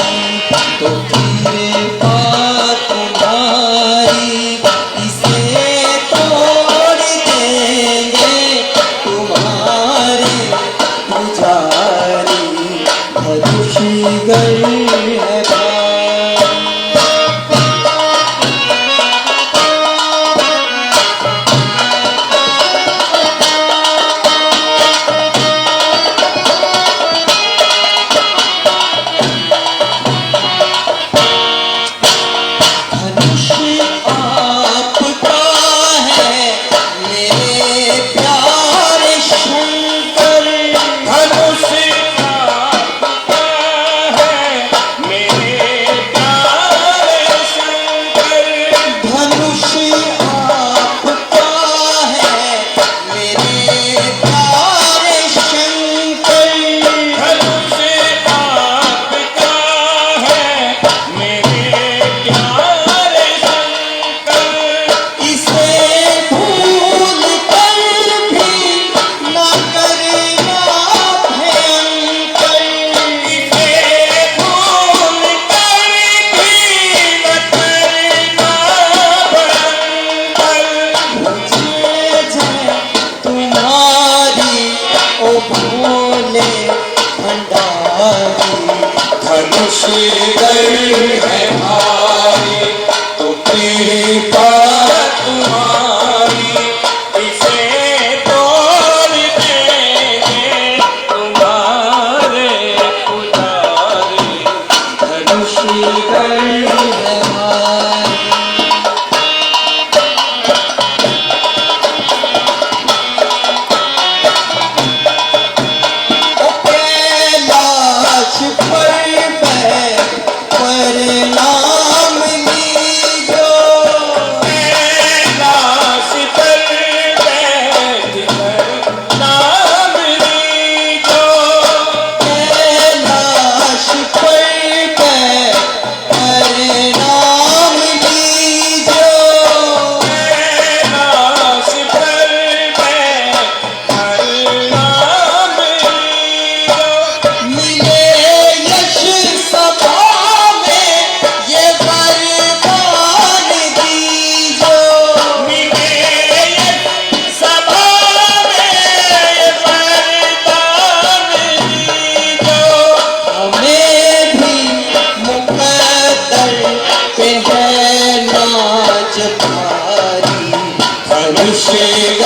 मुश्किल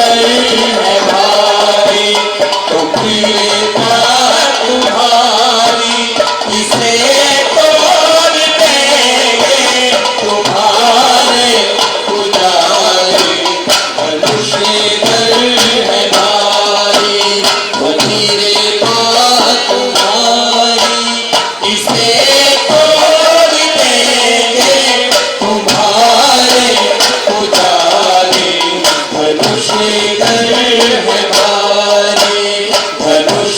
है भारी तो कृपा तुम्हारी इसे तोड़ देंगे तुम्हारे पुजारी मुश्किल है भारी तो कृपा तुम्हारी इसे तोड़ देंगे तुम्हारे पुजारी धनुष गढ़ है भारी धनुष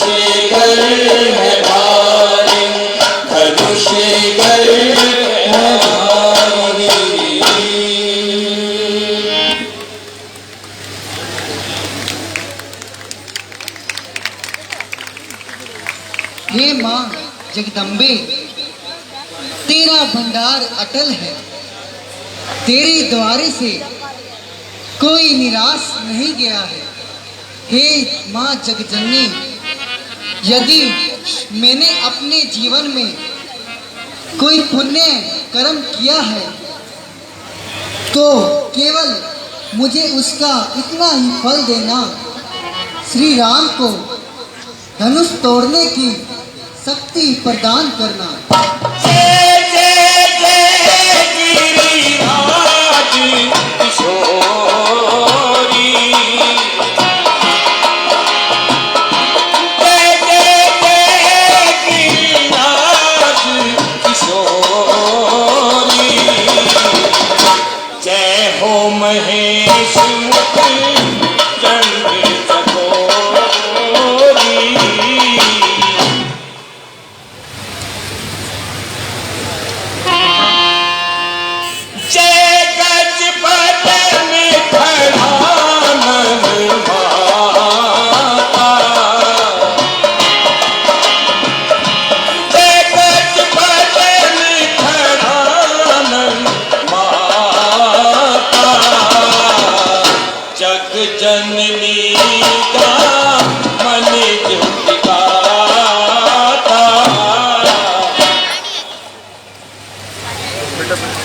गढ़ है भारी धनुष गढ़ है भारी। हे माँ जगदम्बे, तेरा भंडार अटल है, तेरे द्वारे से कोई निराश नहीं गया है। हे माँ जगजननी, यदि मैंने अपने जीवन में कोई पुण्य कर्म किया है तो केवल मुझे उसका इतना ही फल देना, श्री राम को धनुष तोड़ने की शक्ति प्रदान करना। जय जय जय गिरिराज किशोरी जय जय जय गिरिराज किशोरी जय हो महेश मुख चंद्र जननी का मन जुटकाता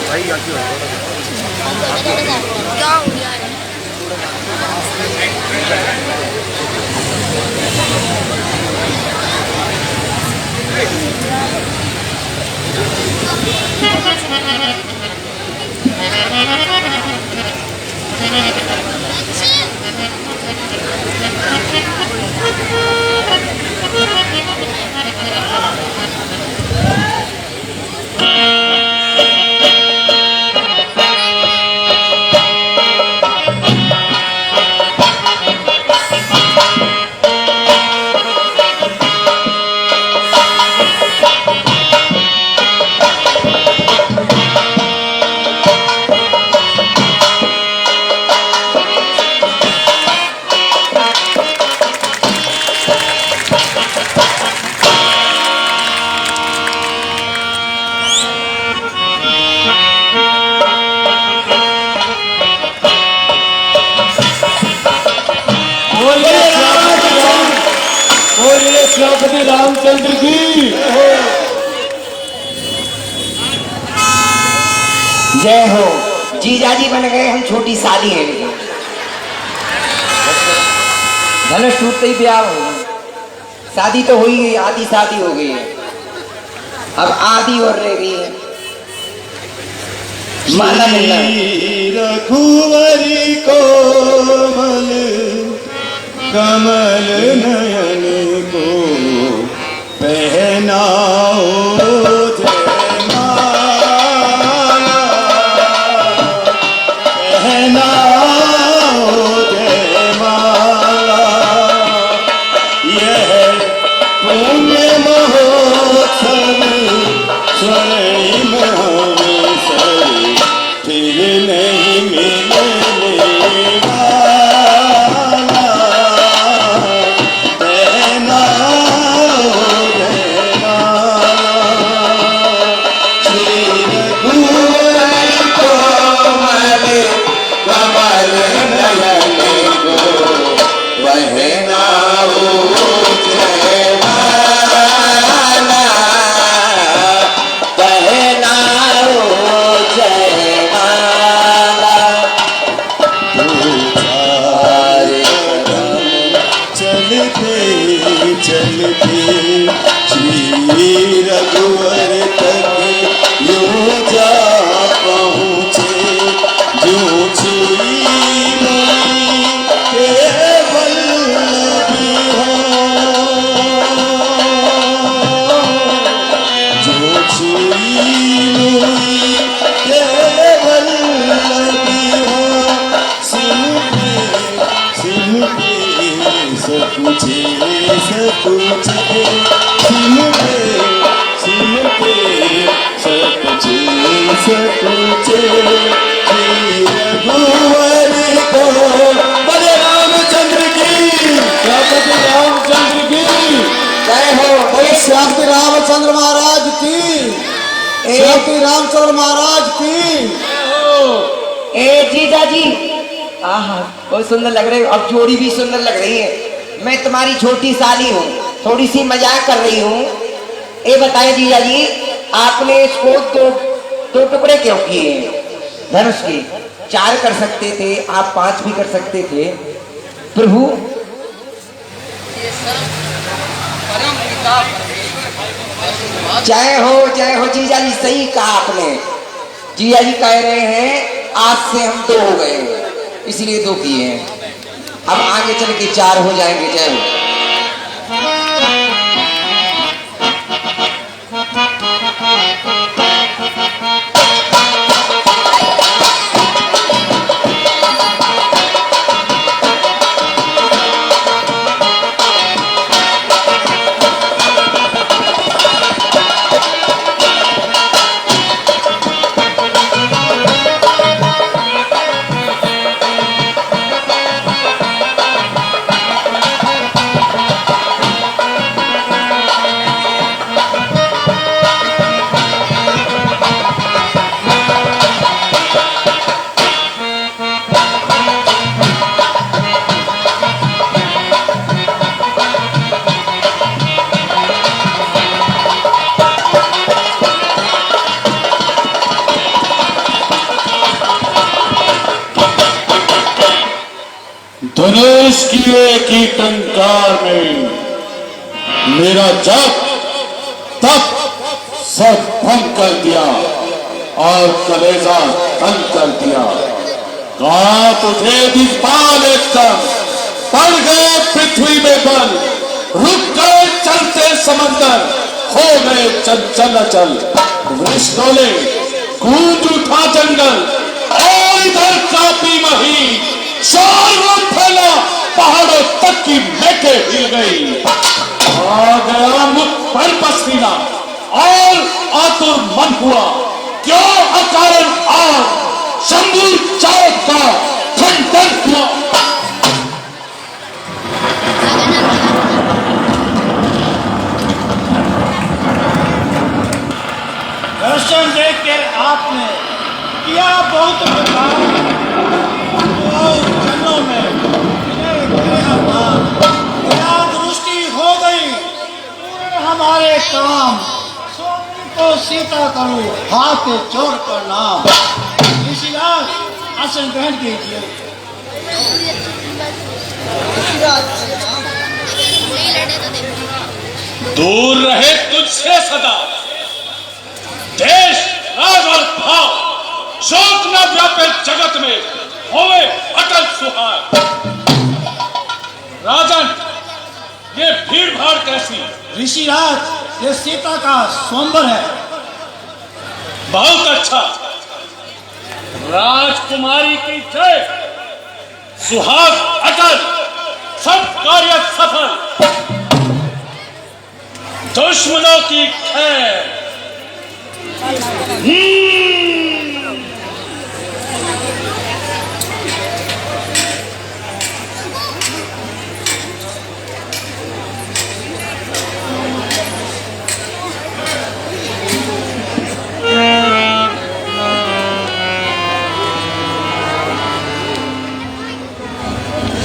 भाई आती हो श्रीपति रामचंद्र की जय हो। जीजाजी बन गए, हम छोटी साली हैं। धनुष टूटते ही ब्याह हो, शादी तो हुई गई, आधी शादी हो गई है, अब आधी और रह गई है। माला मिलना रघुवरी कोमल कमल नयन को पहनाओ जयमाला पहनाओ जयमाला यह पुण्य महोत्सव स्वर्णिम अवसर फिर नहीं मिलने वाला मोती रामचंद्र महाराज की। ए जीजा जी, आहा बहुत सुंदर लग रहे हो। अब जोड़ी भी सुंदर लग रही है। मैं तुम्हारी छोटी साली हूँ, थोड़ी सी मजाक कर रही हूँ। ये बताएं जीजा जी, आपने इसको दो टुकड़े क्यों किए धनुष के? 4 कर सकते थे आप, 5 भी कर सकते थे प्रभु। जय हो जीजा जी, सही कहा आपने। जीजा जी कह रहे हैं आज से हम 2 हो गए, इसलिए 2 किए हैं। अब आगे चल के 4 हो जाएंगे। जय हो। धनुष की एक ही टंकार में मेरा जप तप सब भंग कर दिया और कलेजा तंग कर दिया। कांप उठे दिग्पाल एकदम, पड़ गए पृथ्वी में बल, रुक गए चलते समंदर, हो गए चंचल अचल। वृक्ष डोले, गूंज उठा जंगल, और इधर कापी मही, शोर फैला, पहाड़ों तक की मेटे हिल गई। आ गया मुख पर पसीना और आतुर मन हुआ, क्यों अकारण आग शंभू चावत का खंडन हुआ। दर्शन देख के आपने किया बहुत प्रकार, जन्मों में दया दृष्टि हो गई, पूर्ण हमारे काम। स्वामी को सीता करो हाथ जोड़ कर नाम। ऋषिराज आसन ग्रहण कीजिए। दूर रहे तुझसे सदा देश राज और भाव, शोक न व्यापे जगत में, होवे अटल सुहाग। राजन, ये भीड़ भाड़ कैसी? ऋषिराज, ये सीता का स्वयंवर है। बहुत अच्छा। राजकुमारी की जय, सुहाग अटल, सब कार्य सफल, दुश्मनों की खैर।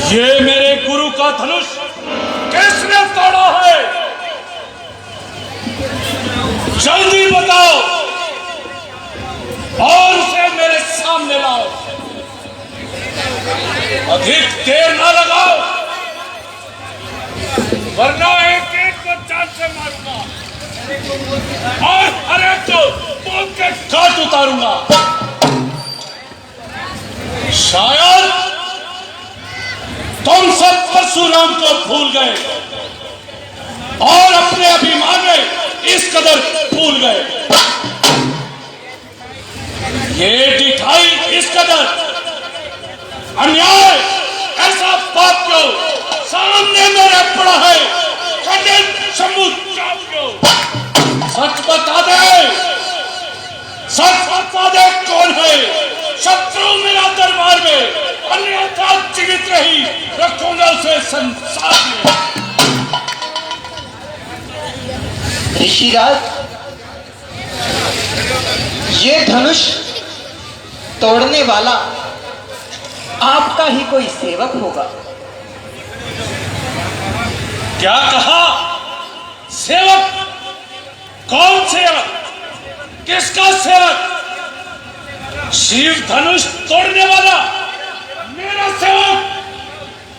ये मेरे गुरु का धनुष किसने तोड़ा है? जल्दी बताओ और उसे मेरे सामने लाओ। अधिक देर ना लगाओ, वरना एक एक को जान से मारूंगा और हर एक को बोल के काट उतारूंगा। शायद तुम सब परशुराम को भूल गए और अपने अभिमान में इस कदर भूल गए। ये दिखाई इस कदर अन्याय, ऐसा पाप क्यों सामने मेरे पड़ा है? खंडित शंभू चाप क्यों? सच बता दे, सच बता दे कौन है शत्रु मेरा दरबार में? अन्यथा जीवित रही रखूंगा उसे संसार में। ऋषिराज, ये धनुष तोड़ने वाला आपका ही कोई सेवक होगा। क्या कहा? सेवक? कौन सेवक? किसका सेवक? शिव धनुष तोड़ने वाला मेरा सेवक?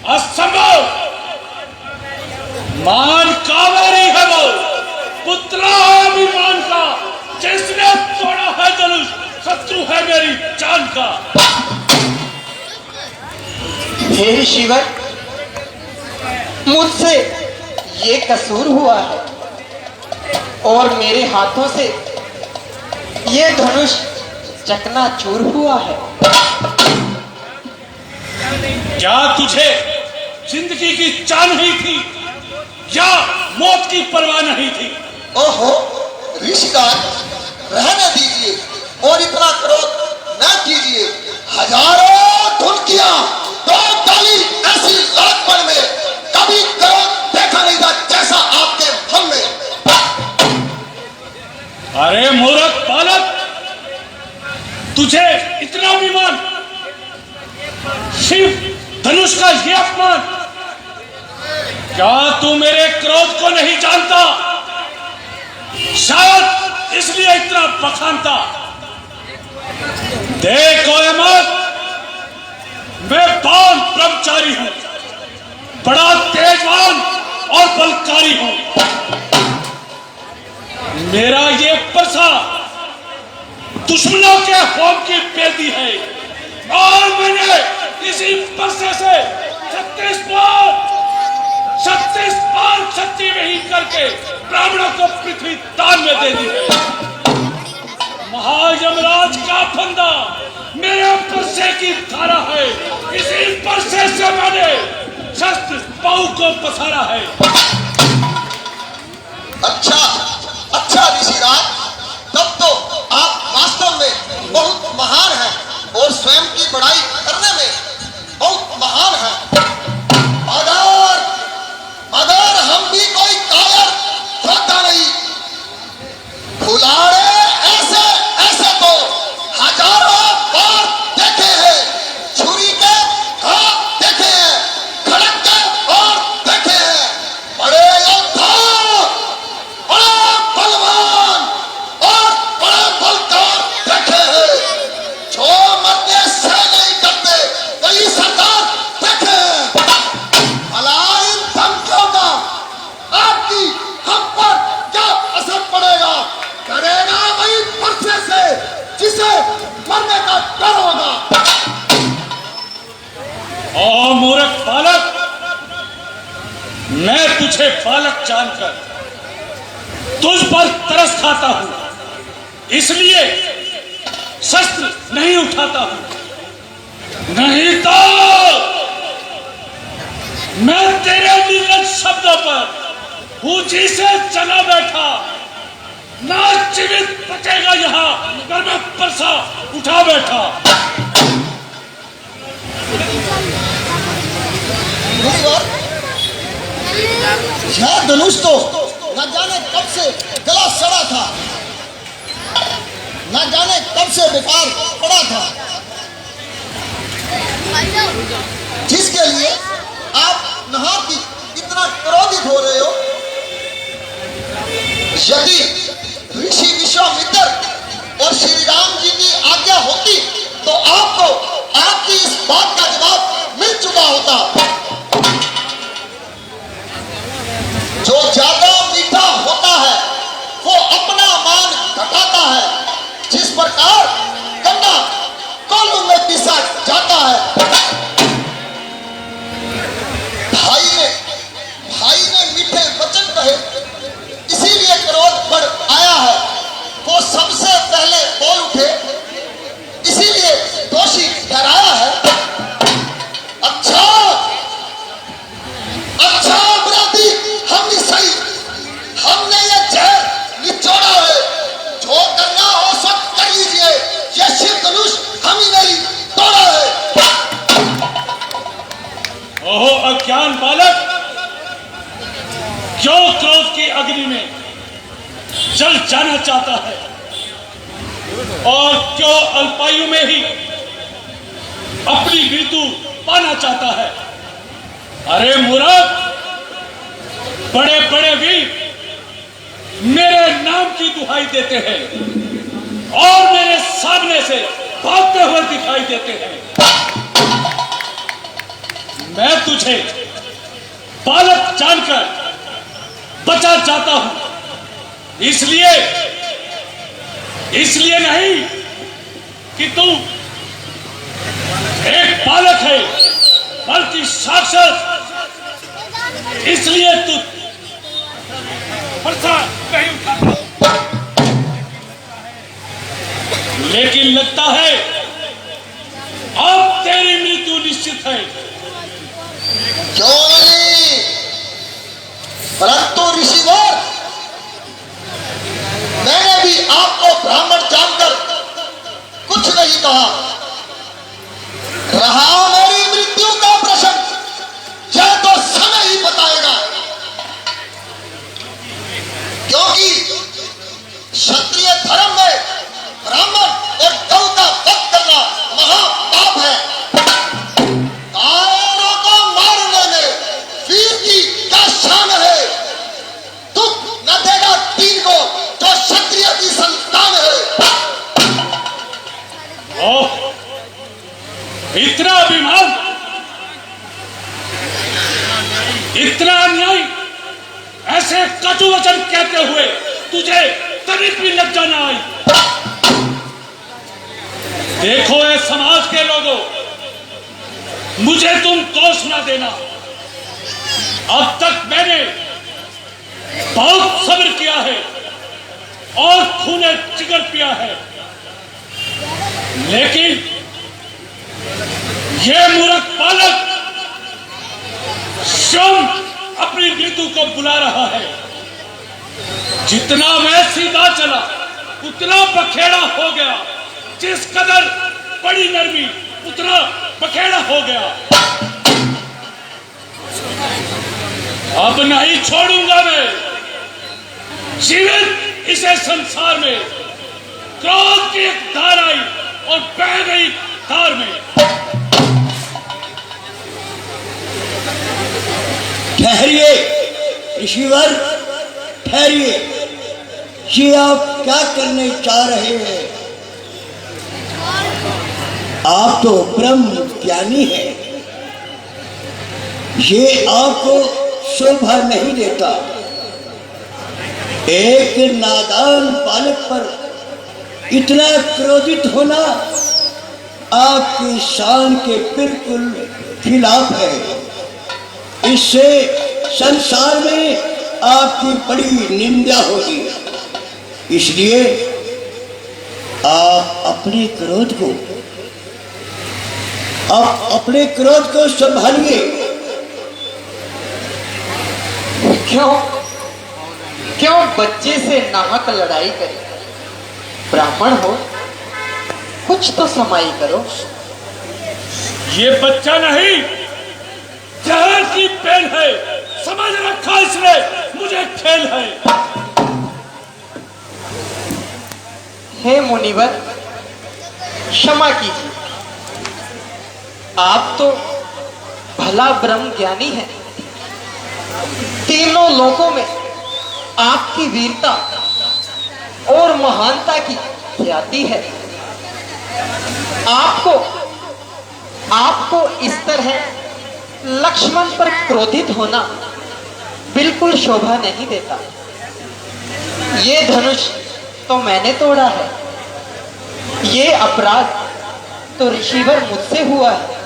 असंभव। मान कावेरी है वो, पुतला है अभिमान का, जिसने तोड़ा है धनुष शत्रु है मेरी जान का। हे ऋषिवर, मुझसे ये कसूर हुआ है और मेरे हाथों से ये धनुष चकनाचूर हुआ है। क्या तुझे जिंदगी की चाह नहीं थी या मौत की परवाह नहीं थी? ओहो ऋषिराज, रहने दीजिए और इतना क्रोध न कीजिए। हजारों धुनकियां दो डाली ऐसी लाखपन में कभी क्रोध देखा नहीं था जैसा आपके मन में। अरे मूर्ख बालक, तुझे इतना अभिमान, शिव धनुष का ये अपमान। क्या तू मेरे क्रोध को नहीं जानता? शायद इसलिए इतना बखानता। देखो अहमद, मैं बाल ब्रह्मचारी हूं, बड़ा तेजवान और बलकारी हूं। मेरा ये परसा दुश्मनों के होम की बेदी है और मैंने इसी परसे से 36 बार शक्ति विहीन करके ब्राह्मणों को पृथ्वी दान में दे दी है। महायमराज का फंदा मेरे परसे की धारा है, इसी परसे से मैंने शस्त्र पाऊ को पसारा है। अच्छा ऋषिराज, तब तो आप वास्तव में बहुत महान हैं और स्वयं की बड़ाई करने में बहुत महान हैं। मगर हम भी कोई कायर होता नहीं। खुलाड़े ऐसे तो हजारों बार देखे हैं, छुरी के घाव देखे हैं, खड़क के और देखे हैं। बड़े योद्धा, बड़े बलवान और बड़े बलदार देखे हैं, जो मरने से नहीं डरते वही सरदार देखे हैं। भला इन धमकियों का आपकी हम पर क्या असर पड़ेगा? करेगा वही परसे से जिसे मरने का डर होगा। ओ मूर्ख बालक, मैं तुझे बालक जानकर तुझ पर तरस खाता हूं, इसलिए शस्त्र नहीं उठाता हूं। नहीं तो मैं तेरे निर्लज शब्दों पर ऊंची से चला बैठा, ना जीवित बचेगा यहां अगर मैं परसा उठा बैठा। यह धनुष तो न जाने कब से गला सड़ा था, न जाने कब से बेकार पड़ा था, जिसके लिए आप नहाती इतना क्रोधित हो रहे हो। यदि ऋषि विश्वामित्र और श्री राम जी की आज्ञा होती तो आपको आपकी इस बात का जवाब मिल चुका होता। जो ज्यादा मीठा होता है वो अपना मान घटाता है, जिस प्रकार गन्ना कोल्हू में पिसा जाता है। भाई ने मीठे वचन कहे, इसीलिए क्रोध बढ़ आया है। वो सबसे पहले बोल उठे, इसीलिए दोषी ठहराया है। अच्छा अपराधी हम ही सही, हमने ये जहर निचोड़ा है। जो करना हो सब कर लीजिए, ये शिव धनुष हम ही नहीं तोड़ा है। ओहो अज्ञान बालक, क्यों क्रोध की अग्नि में जल जाना चाहता है? और क्यों अल्पायु में ही अपनी मृत्यु पाना चाहता है? अरे मूर्ख, बड़े बड़े वीर मेरे नाम की दुहाई देते हैं और मेरे सामने से भागते हुए दिखाई देते हैं। मैं तुझे बालक जानकर बचा जाता हूं, इसलिए नहीं कि तू एक बालक है, बल्कि साक्षात इसलिए तू फरसा नहीं उठाता। लेकिन लगता है अब तेरी मृत्यु निश्चित है। क्यों नहीं, परंतु ऋषिवर, मैंने भी आपको ब्राह्मण जानकर कुछ नहीं कहा। रहा मेरी मृत्यु का प्रश्न, यह तो समय ही बताएगा, क्योंकि क्षत्रिय धर्म में ब्राह्मण और गौ का वध करना महापाप है। कायरों को मारने में वीर की क्या शान है? दुख न देगा तीन को जो क्षत्रिय की संतान है। ओह, इतना अभिमान, इतना अन्याय, ऐसे कटु वचन कहते हुए तुझे तनिक भी लज्जा न आई। देखो ये समाज के लोगों, मुझे तुम दोष ना देना। अब तक मैंने बहुत सब्र किया है और खूने जिगर पिया है, लेकिन ये मूर्ख बालक स्वयं अपनी मृत्यु को बुला रहा है। जितना मैं सीधा चला उतना बखेड़ा हो गया, जिस कदर बड़ी नरमी उतना बखेड़ा हो गया। अब नहीं छोड़ूंगा मैं जीवित इसे संसार में। क्रोध की एक धार आई और बह गई धार में। ठहरिए ऋषिवर, ठहरिए। ये आप क्या करने चाह रहे हैं? आप तो ब्रह्म ज्ञानी हैं, ये आपको शोभा नहीं देता। एक नादान बालक पर इतना क्रोधित होना आपकी शान के बिल्कुल खिलाफ है। इससे संसार में आपकी बड़ी निंदा होगी। इसलिए आप अपने क्रोध को संभालिए। क्यों बच्चे से नाहक लड़ाई करे? ब्राह्मण हो, कुछ तो समाई करो। ये बच्चा नहीं, जहर की पेन है, समझ रखा इसने, मुझे खेल है। हे मुनिवर, क्षमा कीजिए। आप तो भला ब्रह्म ज्ञानी हैं। तीनों लोकों में आपकी वीरता और महानता की ख्याति है। आपको इस तरह लक्ष्मण पर क्रोधित होना बिल्कुल शोभा नहीं देता। ये धनुष तो मैंने तोड़ा है, ये अपराध तो ऋषिवर मुझसे हुआ है।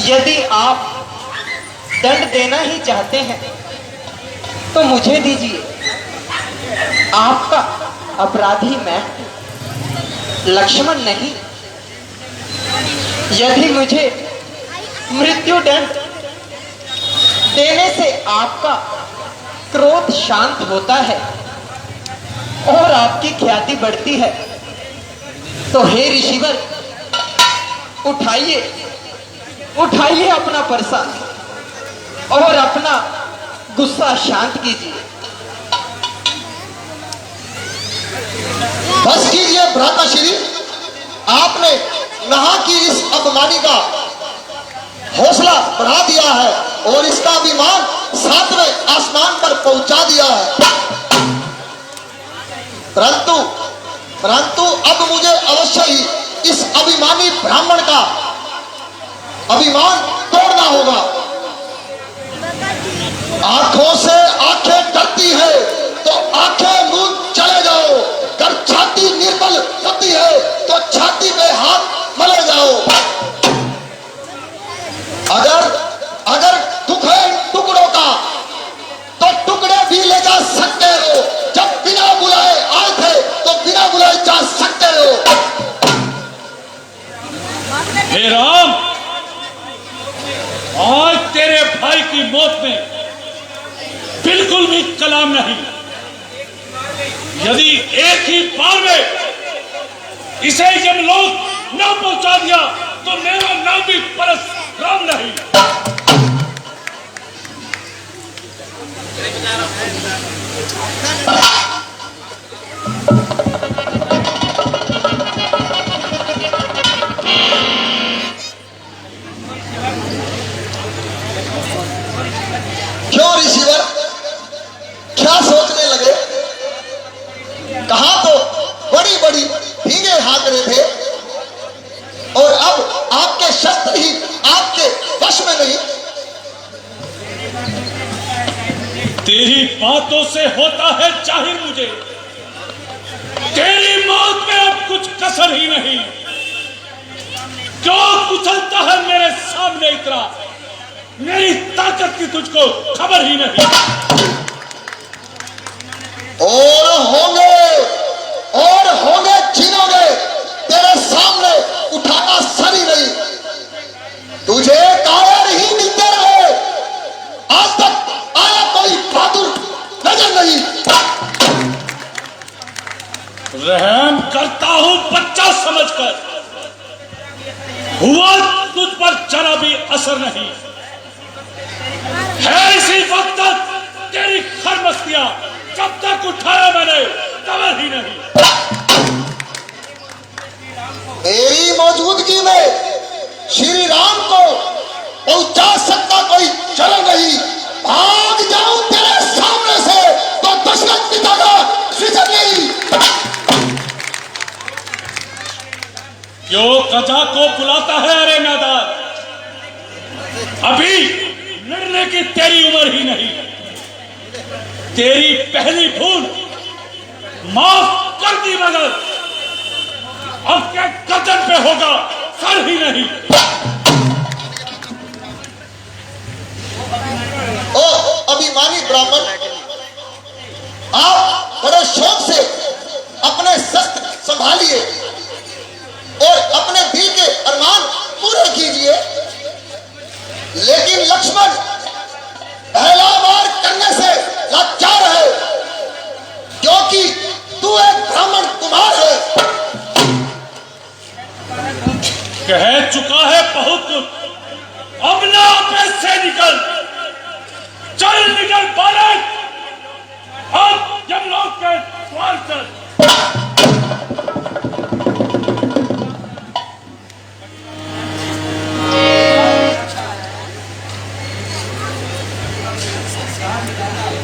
यदि आप दंड देना ही चाहते हैं तो मुझे दीजिए। आपका अपराधी मैं, लक्ष्मण नहीं। यदि मुझे मृत्यु दंड देने से आपका क्रोध शांत होता है और आपकी ख्याति बढ़ती है, तो हे ऋषिवर, उठाइए अपना परसा और अपना गुस्सा शांत कीजिए। बस कीजिए भ्राताश्री, आपने नहा की इस अभिमानी का हौसला बढ़ा दिया है और इसका अभिमान 7वें आसमान पर पहुंचा दिया है। परंतु अब मुझे अवश्य ही इस अभिमानी ब्राह्मण का अभिमान तोड़ना होगा। आंखों से आंखें डरती है तो आंखें मूंद चले जाओ, अगर छाती निर्बल होती है तो छाती पे हाथ मले जाओ। अगर दुख है टुकड़ों का तो टुकड़े भी ले जा सकते हो। जब बिना बुलाए आए थे तो बिना बुलाए जा सकते हो। हे राम, आज तेरे भाई की मौत में बिल्कुल भी कलाम नहीं। यदि एक ही बार में इसे यमलोक न पहुंचा दिया तो मेरा नाम भी परशुराम नहीं। क्यों ऋषिवर, क्या सोचने लगे? कहा तो बड़ी बड़ी भीगे हाकरे थे और अब आपके शस्त्र ही आपके वश में नहीं। तेरी बातों से होता है जाहिर मुझे, तेरी मौत में अब कुछ कसर ही नहीं। क्यों कुचलता है मेरे सामने इतना? मेरी ताकत की तुझको खबर ही नहीं। और होंगे छीनोगे, तेरे सामने उठाना सही नहीं। तुझे कायर ही मिलते रहे, आज तक आया कोई बहादुर नजर नहीं। रहम करता हूं बच्चा समझकर, हुआ तुझ पर जरा भी असर नहीं है। इसी वक्त तक तेरी खरमस्तियां कब तक उठाया मैंने खबर ही नहीं। तेरी मौजूदगी में श्री राम को पहुंचा सकता कोई चरण नहीं। भाग जाऊं तेरे सामने से तो दशरथ पिता का सृजन नहीं। क्यों कजा को बुलाता है? अरे नादान, अभी लड़ने की तेरी उम्र ही नहीं। तेरी पहली भूल माफ कर दी, मगर अब क्या गर्दन पे होगा, सर ही नहीं। ओ अभिमानी ब्राह्मण, आप बड़े शौक से अपने शस्त्र संभालिए और अपने दिल के अरमान पूरे कीजिए। लेकिन लक्ष्मण पहला वार करने से लाचार है, क्योंकि तू एक ब्राह्मण कुमार है। कह चुका है बहुत कुछ, अब ना पेट से निकल, चल निकल बालक, अब यमलोक के द्वार चल।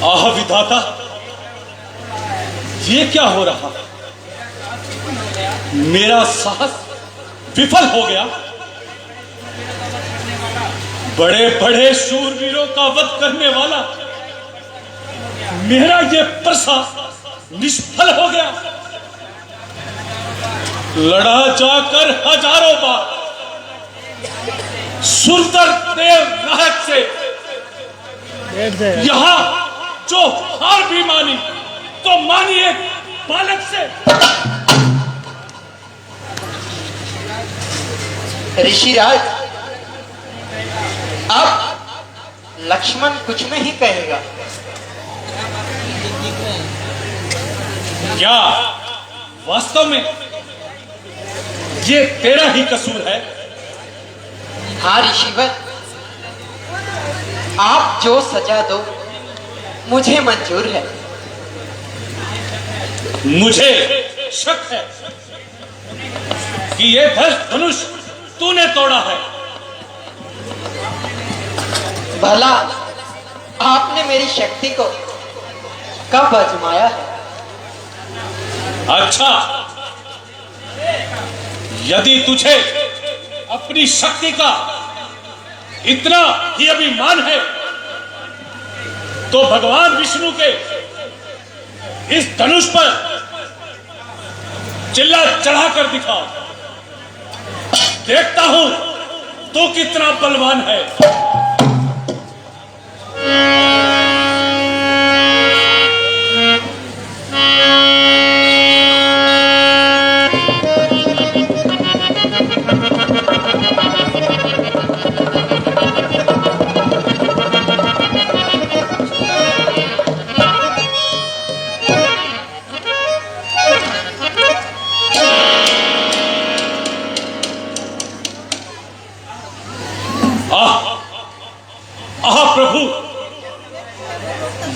आह विधाता, ये क्या हो रहा? मेरा साहस विफल हो गया। बड़े बड़े शूरवीरों का वध करने वाला मेरा ये प्रयास निष्फल हो गया। लड़ा जाकर हजारों बार सुंदर देव नायक से, यहां जो हार भी मानी तो मानी एक बालक से। ऋषिराज, अब लक्ष्मण कुछ नहीं कहेगा। क्या वास्तव में ये तेरा ही कसूर है? हाँ ऋषिवर, आप जो सजा दो मुझे मंजूर है। मुझे शक है कि ये धनुष तूने तोड़ा है। भला आपने मेरी शक्ति को कब आजमाया है? अच्छा, यदि तुझे अपनी शक्ति का इतना ही अभिमान है तो भगवान विष्णु के इस धनुष पर चिल्ला चढ़ाकर दिखा। देखता हूं तो कितना बलवान है। प्रभु,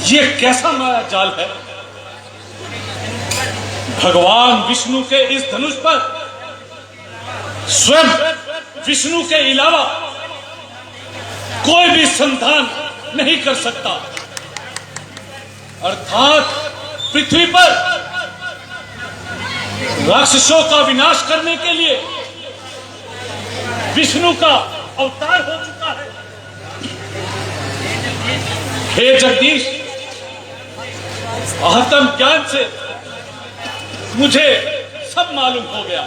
ये कैसा माया जाल है। भगवान विष्णु के इस धनुष पर स्वयं विष्णु के अलावा कोई भी संतान नहीं कर सकता। अर्थात पृथ्वी पर राक्षसों का विनाश करने के लिए विष्णु का अवतार हो चुका है। हे जगदीश, आत्म ज्ञान से मुझे सब मालूम हो गया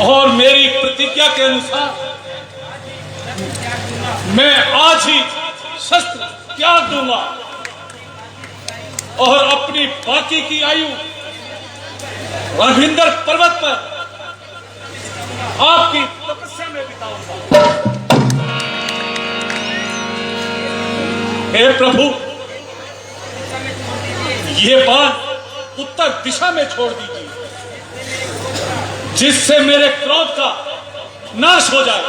और मेरी प्रतिज्ञा के अनुसार मैं आज ही शस्त्र त्याग दूंगा और अपनी बाकी की आयु राघवेंद्र पर्वत पर आपकी तपस्या में बिताऊंगा। हे प्रभु, ये बाण उत्तर दिशा में छोड़ दीजिए जिससे मेरे क्रोध का नाश हो जाए।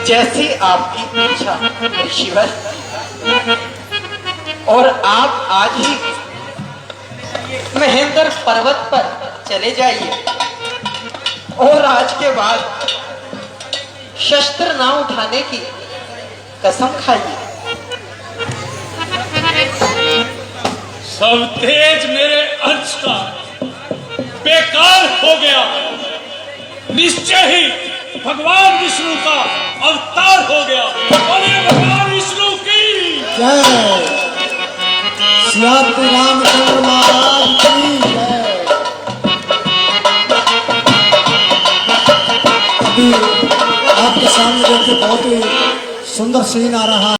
जैसी आपकी इच्छा ऋषिवर। और आप आज ही महेंद्र पर्वत पर चले जाइए और आज के बाद शस्त्र ना उठाने की कसम खाइए। सब तेज मेरे अंश का बेकार हो गया। निश्चय ही भगवान विष्णु का अवतार हो गया। बोले भगवान विष्णु की जय। श्री रामचंद्र महाराज की जय। अभी आपके सामने देखिए बहुत ही सुंदर सीन आ रहा है।